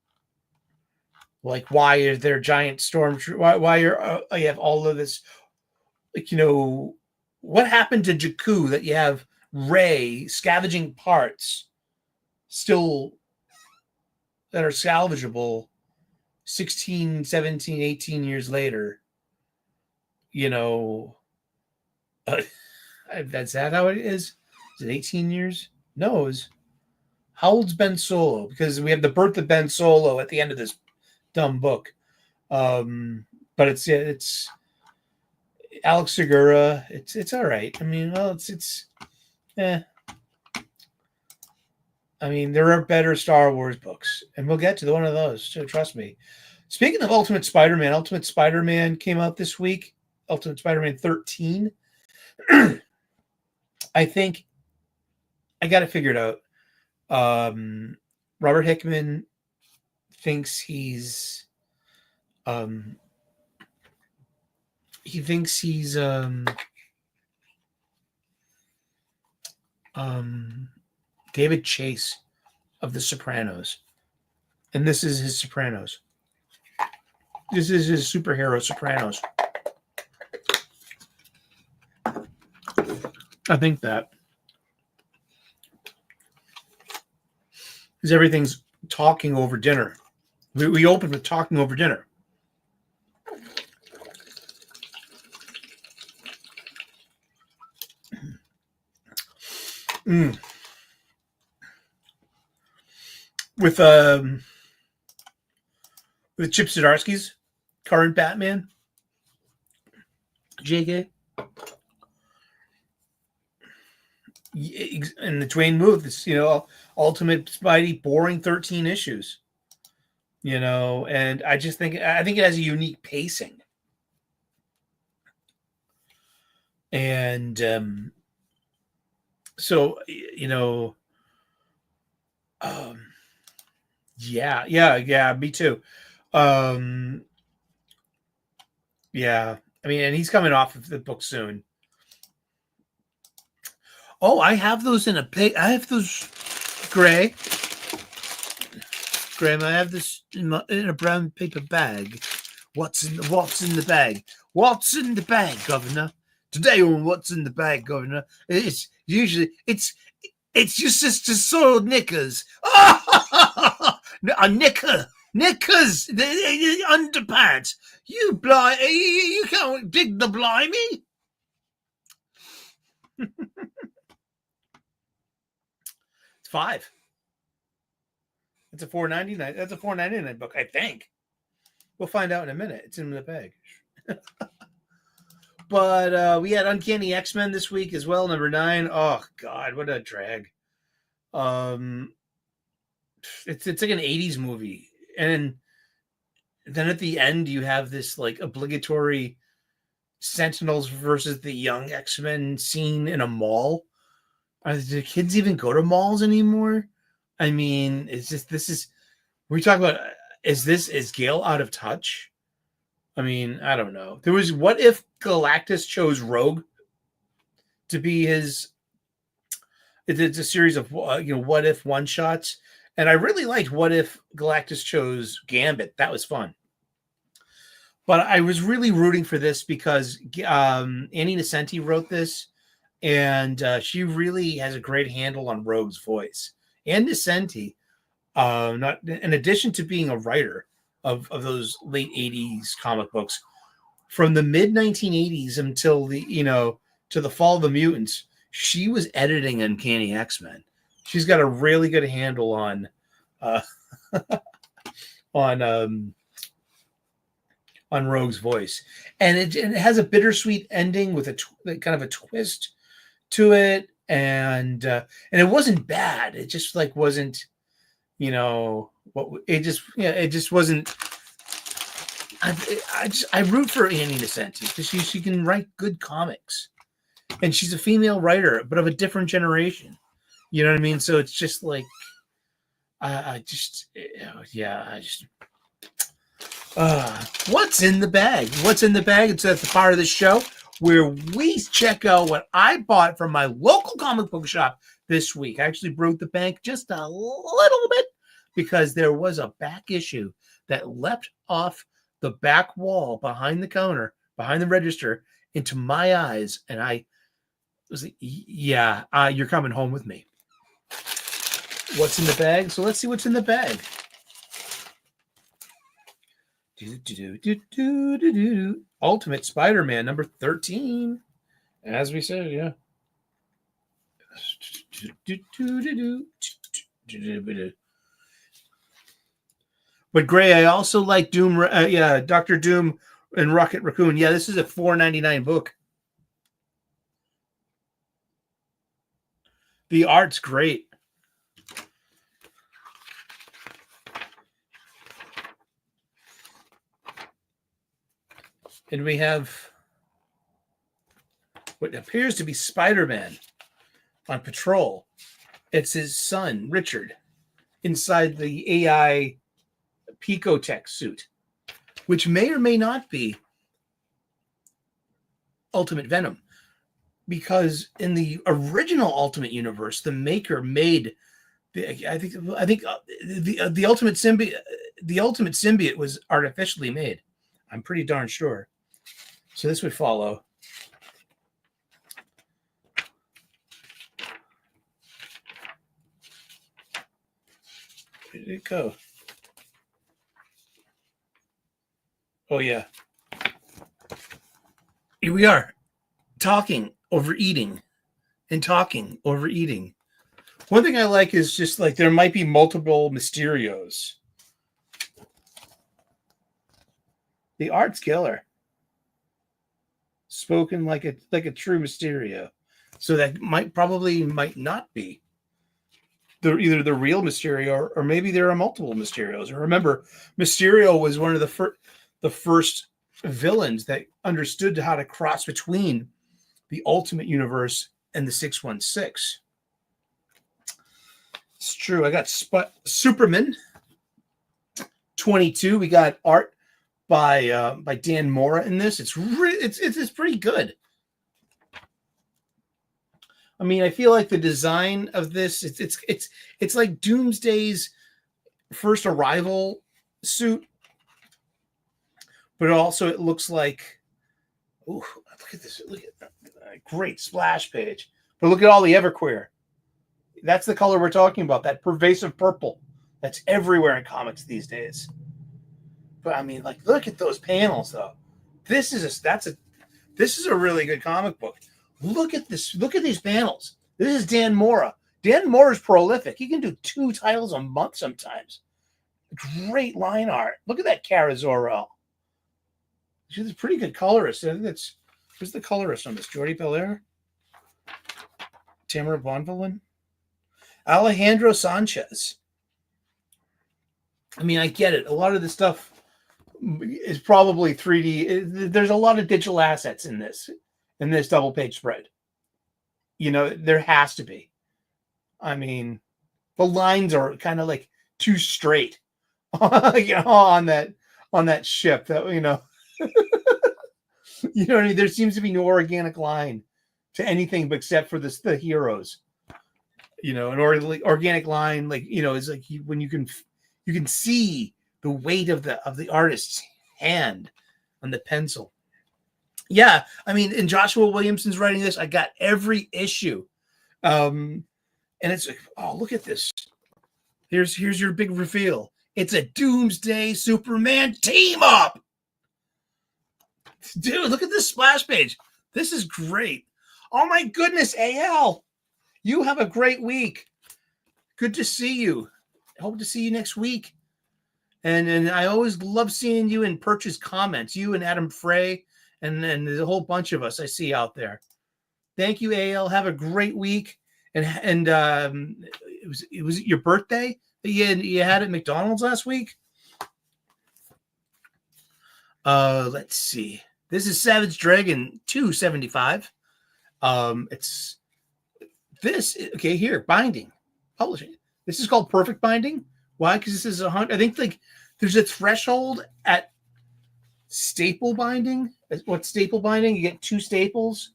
why are there giant storm? Why are you have all of this like, you know, what happened to Jakku that you have Ray scavenging parts still that are salvageable 16, 17, 18 years later? You know, that's that how it is? Is it 18 years? No, it was, how old's Ben Solo? Because we have the birth of Ben Solo at the end of this dumb book. But it's Alex Segura. It's all right. I mean, well, I mean, there are better Star Wars books, and we'll get to one of those. So trust me. Speaking of Ultimate Spider-Man came out this week. Ultimate Spider-Man 13. I think I got it figured out. Robert Hickman thinks he's David Chase of The Sopranos, and this is his Sopranos. This is his superhero Sopranos. I think that because everything's talking over dinner. We opened with talking over dinner. With Chip Zdarsky's current Batman, JK, and the Dwayne move, this, you know, Ultimate Spidey, boring 13 issues, you know, and I think it has a unique pacing, and so, you know, yeah, me too. Yeah, I mean, and he's coming off of the book soon. Oh, I have those in a pig. I have those, Graham, I have this in a brown paper bag. What's in the bag? What's in the bag, Governor? Today on What's in the Bag, Governor, it's usually it's your sister's soiled knickers. A knickers, the underpants. You can't dig the blimey. It's $5. It's a $4.99. That's a $4.99 book, I think. We'll find out in a minute. It's in the bag. But we had Uncanny X-Men this week as well, number 9. Oh God, what a drag! It's like an 80s movie, and then at the end you have this like obligatory Sentinels versus the Young X-Men scene in a mall. Do kids even go to malls anymore? I mean, it's just we talk about, is Gale out of touch? I mean, I don't know. There was, what if Galactus chose Rogue to be his? It's a series of what if one shots, and I really liked what if Galactus chose Gambit. That was fun. But I was really rooting for this because Annie Nocenti wrote this, and she really has a great handle on Rogue's voice. And Nocenti, not in addition to being a writer of those late 80s comic books, from the mid 1980s until to the Fall of the Mutants, she was editing Uncanny X-Men. She's got a really good handle on on Rogue's voice, and it has a bittersweet ending with a kind of a twist to it, and it wasn't bad. It just wasn't, it just wasn't. I root for Annie Nocenti because she can write good comics, and she's a female writer, but of a different generation. You know what I mean? So it's just like, what's in the bag? What's in the bag? It's at the part of the show where we check out what I bought from my local comic book shop this week. I actually broke the bank just a little bit because there was a back issue that leapt off the back wall behind the counter behind the register into my eyes, and I was like, yeah, you're coming home with me. What's in the bag? So let's see what's in the bag. Ultimate Spider-Man number 13. As we said, yeah. But Gray, I also like Doom. Yeah, Dr. Doom and Rocket Raccoon. Yeah, this is a $4.99 book. The art's great. And we have what appears to be Spider-Man on patrol. It's his son, Richard, inside the AI Picotech suit, which may or may not be Ultimate Venom. Because in the original Ultimate Universe, the maker made the Ultimate Symbiote. The Ultimate Symbiote was artificially made. I'm pretty darn sure. So this would follow. Where did it go? Oh yeah. Here we are, talking over eating, and talking over eating. One thing I like is just like there might be multiple Mysterios. The art's killer. Spoken like a true Mysterio. So that might not be either the real Mysterio or maybe there are multiple Mysterios. Or remember, Mysterio was one of the first villains that understood how to cross between the Ultimate Universe and the 616. It's true. I got Superman 22. We got art by Dan Mora in this. It's pretty good. I mean, I feel like the design of this it's like Doomsday's first arrival suit, but also it looks like, ooh, look at this! Look at that great splash page. But look at all the Everqueer. That's the color we're talking about. That pervasive purple that's everywhere in comics these days. But I mean, like, look at those panels, though. This is a really good comic book. Look at this. Look at these panels. This is Dan Mora. Dan Mora's prolific. He can do 2 titles a month sometimes. Great line art. Look at that Kara Zor-El. She's a pretty good colorist. I think who's the colorist on this? Jordi Belair? Tamara Bonvillain? Alejandro Sanchez. I mean, I get it. A lot of the stuff is probably 3D. There's a lot of digital assets in this double page spread. You know, there has to be. I mean, the lines are kind of like too straight, you know, on that ship. That, you know, you know what I mean. There seems to be no organic line to anything except for the heroes. You know, an organic line, like, you know, is like when you can see the weight of the artist's hand on the pencil. Yeah, I mean, and Joshua Williamson's writing this. I got every issue, and it's like, oh, look at this. Here's your big reveal. It's a Doomsday Superman team up, dude. Look at this splash page. This is great. Oh my goodness, AL, you have a great week. Good to see you. I hope to see you next week. And I always love seeing you in purchase comments. You and Adam Frey. And then there's a whole bunch of us I see out there. Thank you, AL. Have a great week. And it was your birthday that you had at McDonald's last week. Let's see. This is Savage Dragon 275. It's this. Okay, here, binding, publishing. This is called Perfect Binding. Why? Because this is 100. I think like there's a threshold at staple binding. What's staple binding? You get 2 staples.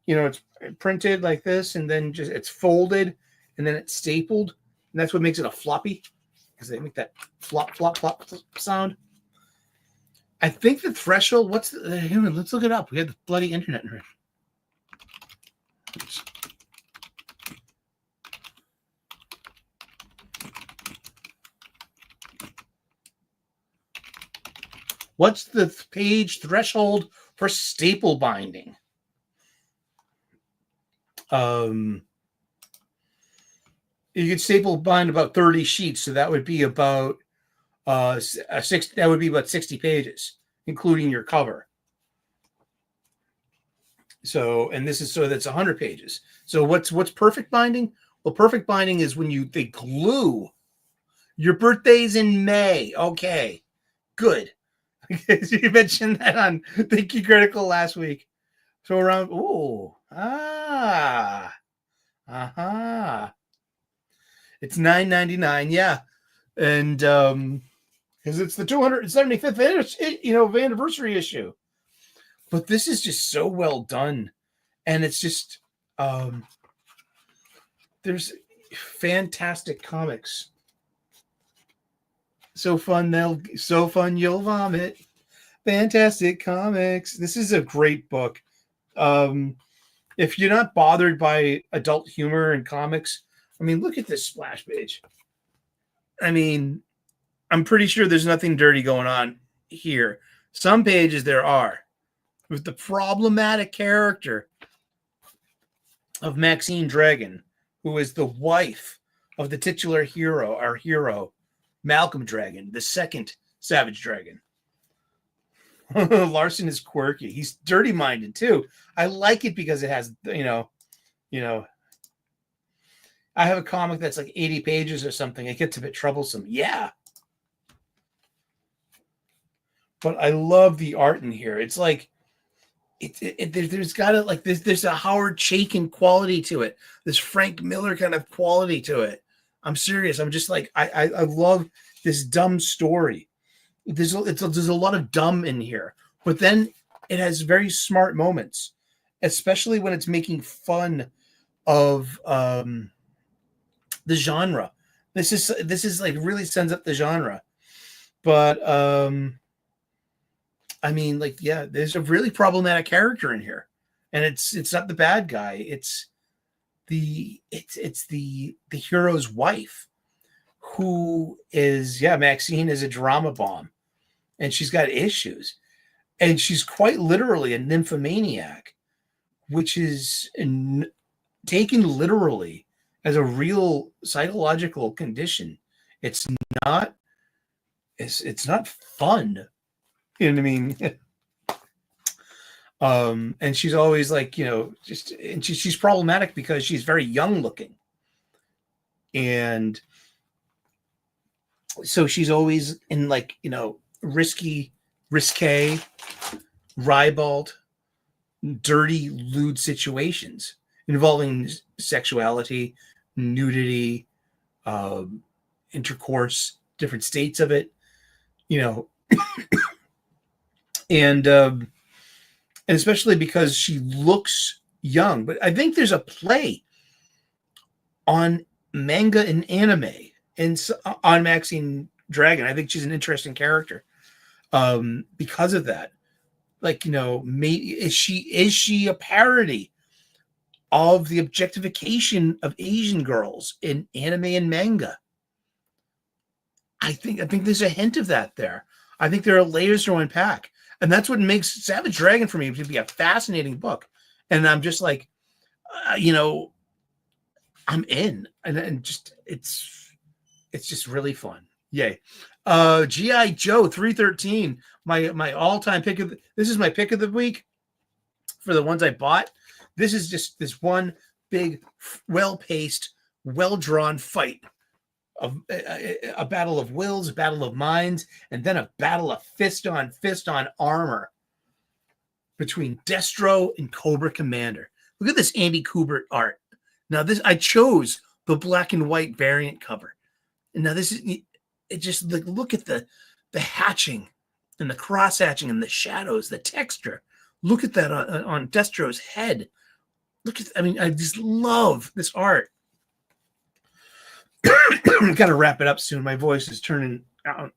You know, it's printed like this, and then just it's folded, and then it's stapled, and that's what makes it a floppy, because they make that flop flop flop sound. I think the threshold, what's the, let's look it up. We have the bloody internet. What's the page threshold for staple binding? You could staple bind about 30 sheets, so that would be about that would be about 60 pages, including your cover. So, and this is so that's 100 pages. So what's perfect binding? Well, perfect binding is when they glue. Your birthday's in May. Okay, good. You mentioned that on Thank You Critical last week. So around, it's $9.99, yeah, and because it's the 275th anniversary issue. But this is just so well done, and it's just there's fantastic comics. So fun you'll vomit. Fantastic comics. This is a great book. If you're not bothered by adult humor and comics, I mean, look at this splash page. I mean, I'm pretty sure there's nothing dirty going on here. Some pages there are. With the problematic character of Maxine Dragon, who is the wife of the titular hero, our hero, Malcolm Dragon, the second Savage Dragon. Larson is quirky. He's dirty-minded too. I like it because it has, I have a comic that's like 80 pages or something. It gets a bit troublesome. Yeah. But I love the art in here. It's like, there's got to like this. There's a Howard Chaykin quality to it. This Frank Miller kind of quality to it. I'm serious. I'm just like, I love this dumb story. There's a lot of dumb in here, but then it has very smart moments, especially when it's making fun of the genre. This is like really sends up the genre. But I mean, like, yeah, there's a really problematic character in here, and it's not the bad guy. It's the hero's wife, who is, Maxine is a drama bomb, and she's got issues, and she's quite literally a nymphomaniac, which is taken literally as a real psychological condition. It's not fun. You know what I mean? And she's always like, she's problematic because she's very young looking. And so she's always in like, risque, ribald, dirty, lewd situations involving sexuality, nudity, intercourse, different states of it, and especially because she looks young. But I think there's a play on manga and anime and on Maxine Dragon. I think she's an interesting character because of that. Like, is she a parody of the objectification of Asian girls in anime and manga? I think there's a hint of that there. I think there are layers to unpack. And that's what makes Savage Dragon for me to be a fascinating book. And I'm just like, I'm in. And just it's just really fun. Yay. G.I. Joe 313, my all-time pick of this is my pick of the week for the ones I bought. This is just this one big, well-paced, well-drawn fight of a battle of wills, a battle of minds, and then a battle of fist on armor between Destro and Cobra Commander. Look at this Andy Kubert art. Now I chose the black and white variant cover. And now this is it. Just like, look at the hatching and the cross hatching and the shadows, the texture. Look at that on Destro's head. I just love this art. Got to wrap it up soon. My voice is turning out,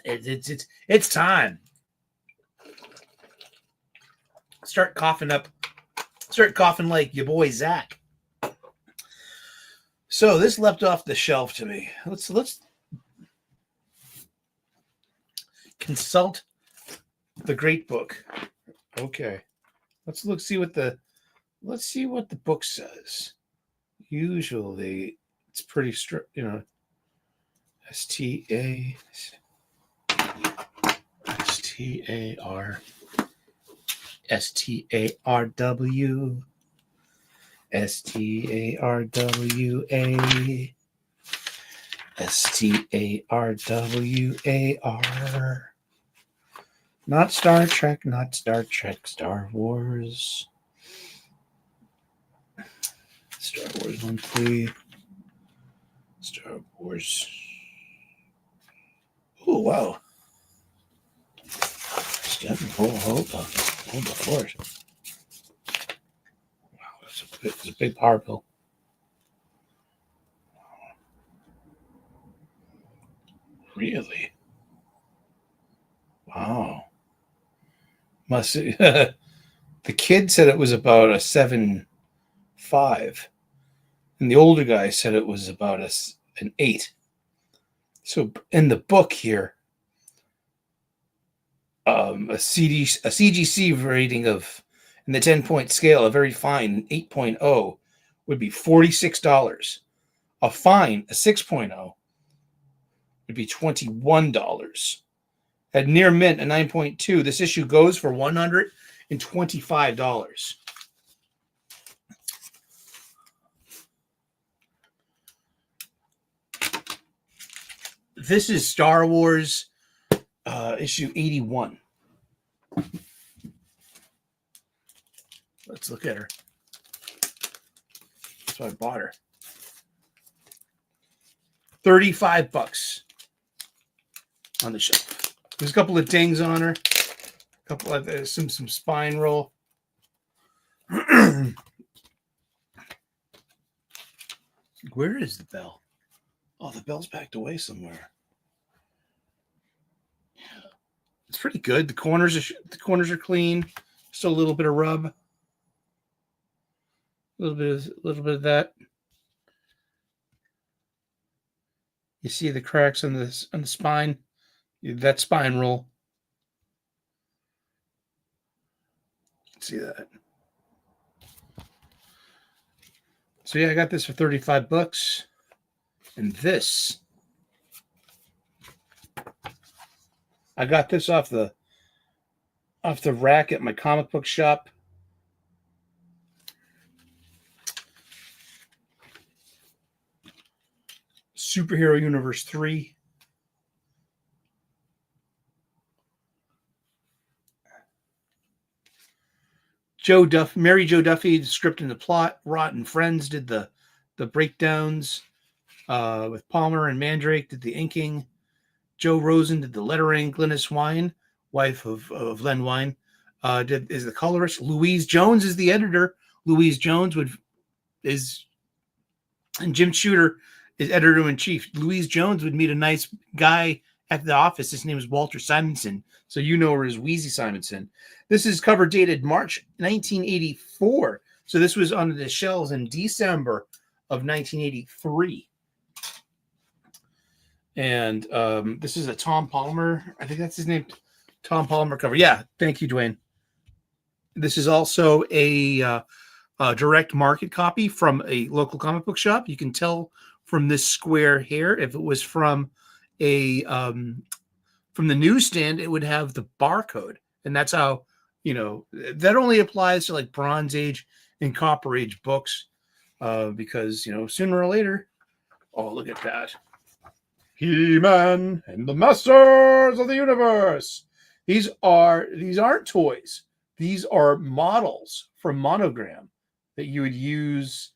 It's time. Start coughing like your boy Zach. So this leapt off the shelf to me. Let's consult the great book. Okay. Let's see what the book says. Usually it's pretty strict, STAR STARW STARWAR. Not Star Trek, Star Wars. Star Wars Monthly. Star Wars. Oh, wow. Hold the fort. Wow, it's a big power pill. Really? Wow. Must the kid said it was about a 7.5, and the older guy said it was about an 8. So in the book here, a CGC rating of, in the 10-point scale, a very fine 8.0 would be $46. A fine, a 6.0, would be $21. At near mint, a 9.2, this issue goes for $125. This is Star Wars issue 81. Let's look at her. That's why I bought her. $35 on the shelf. There's a couple of dings on her. A couple of some spine roll. Where is the bell? Oh, the bell's backed away somewhere. Yeah, it's pretty good. The corners are clean. Still a little bit of rub. A little bit of that. You see the cracks on the spine. That spine roll. See that? So yeah, I got this for $35. And this, I got this off the rack at my comic book shop. Superhero Universe 3. Mary Jo Duffy, the script and the plot. Rotten Friends did the breakdowns. With Palmer and Mandrake did the inking. Joe Rosen did the lettering. Glynis Wine, wife of Len Wein, is the colorist. Louise Jones is the editor. Louise Jones and Jim Shooter is editor-in-chief. Louise Jones would meet a nice guy at the office. His name is Walter Simonson. So you know her as Wheezy Simonson. This is cover dated March 1984. So this was on the shelves in December of 1983. And this is a Tom Palmer. I think that's his name. Tom Palmer cover. Yeah. Thank you, Dwayne. This is also a direct market copy from a local comic book shop. You can tell from this square here, if it was from from the newsstand, it would have the barcode. And that's how, that only applies to like Bronze Age and Copper Age books. Because, sooner or later, oh, look at that. He-Man and the Masters of the Universe. These aren't toys. These are models from Monogram that you would use,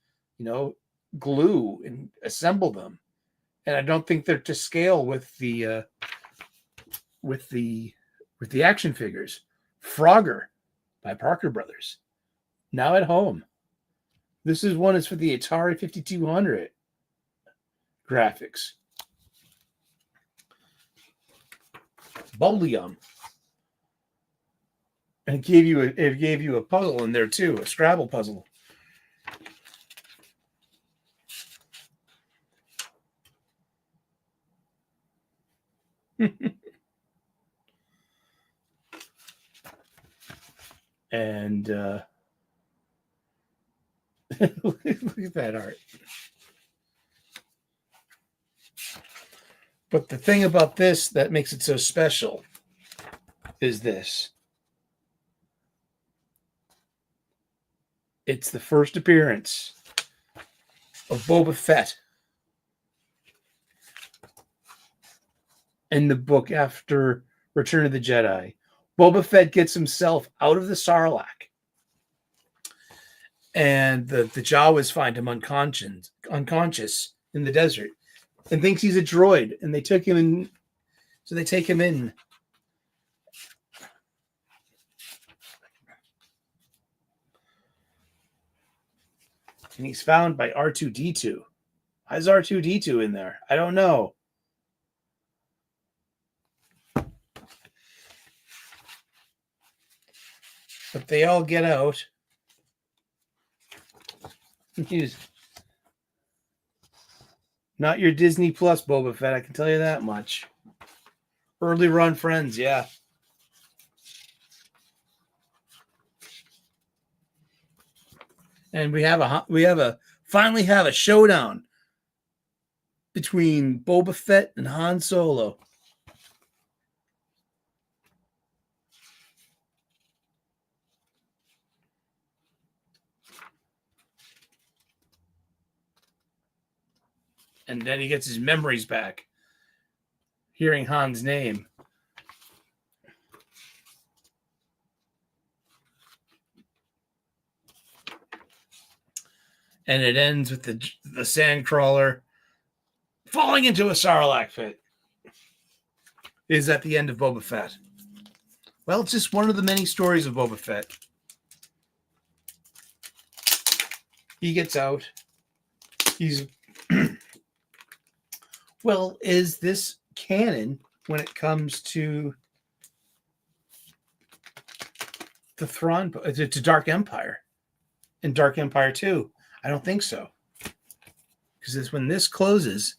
glue and assemble them. And I don't think they're to scale with the action figures. Frogger by Parker Brothers. Now at home. This one is for the Atari 5200 graphics. Bubblegum. And it gave you a puzzle in there too, a Scrabble puzzle. And look at that art. But the thing about this that makes it so special is this. It's the first appearance of Boba Fett in the book after Return of the Jedi. Boba Fett gets himself out of the Sarlacc, and the Jawas find him unconscious in the desert, and thinks he's a droid, and they took him in. So they take him in. And he's found by R2-D2. Why is R2-D2 in there? I don't know. But they all get out. He's not your Disney Plus Boba Fett, I can tell you that much. Early run friends, yeah. And we finally have a showdown between Boba Fett and Han Solo. And then he gets his memories back, hearing Han's name. And it ends with the sandcrawler falling into a Sarlacc pit. Is at the end of Boba Fett. Well, it's just one of the many stories of Boba Fett. He gets out. He's... Well, is this canon when it comes to the Thrawn, to Dark Empire and Dark Empire 2? I don't think so. Because when this closes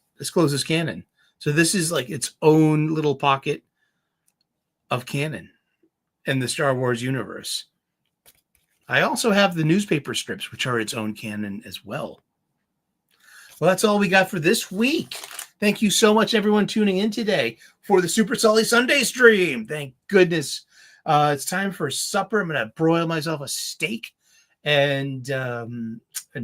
canon. So this is like its own little pocket of canon in the Star Wars universe. I also have the newspaper strips, which are its own canon as well. Well, that's all we got for this week. Thank you so much, everyone, tuning in today for the Super Sully Sunday stream. Thank goodness. It's time for supper. I'm going to broil myself a steak. And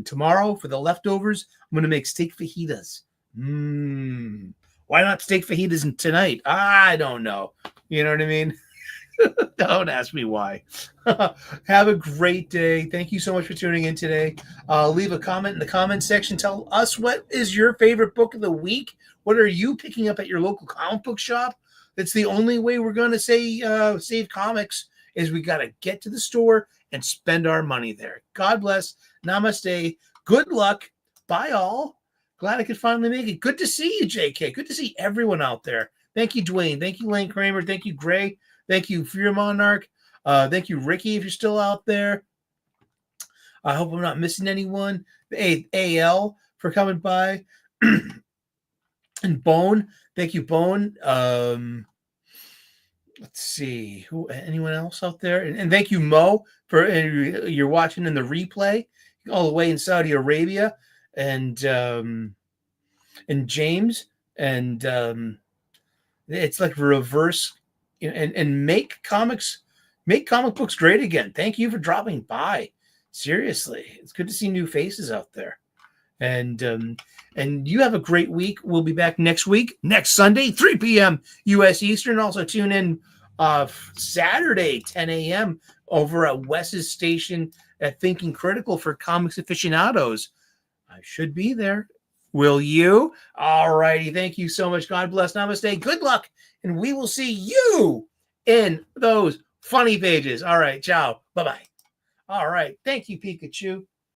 tomorrow, for the leftovers, I'm going to make steak fajitas. Why not steak fajitas tonight? I don't know. You know what I mean? Don't ask me why. Have a great day. Thank you so much for tuning in today. Leave a comment in the comment section. Tell us, what is your favorite book of the week? What are you picking up at your local comic book shop? That's the only way we're going to save comics, is we got to get to the store and spend our money there. God bless. Namaste. Good luck. Bye all. Glad I could finally make it. Good to see you, JK. Good to see everyone out there. Thank you, Dwayne. Thank you, Lane Kramer. Thank you, Gray. Thank you, Fear Monarch. Thank you, Ricky, if you're still out there. I hope I'm not missing anyone. AL for coming by. And Bone. Thank you, Bone. Let's see. Anyone else out there? And thank you, Mo, for you're watching in the replay all the way in Saudi Arabia. And James. And it's like reverse. And make comic books great again. Thank you for dropping by. Seriously, it's good to see new faces out there. And you have a great week. We'll be back next week, next Sunday, 3 p.m. U.S. Eastern. Also tune in Saturday, 10 a.m. over at Wes's station at Thinking Critical for comics aficionados. I should be there. Will you? All righty. Thank you so much. God bless. Namaste. Good luck. And we will see you in those funny pages. All right. Ciao. Bye-bye. All right. Thank you, Pikachu.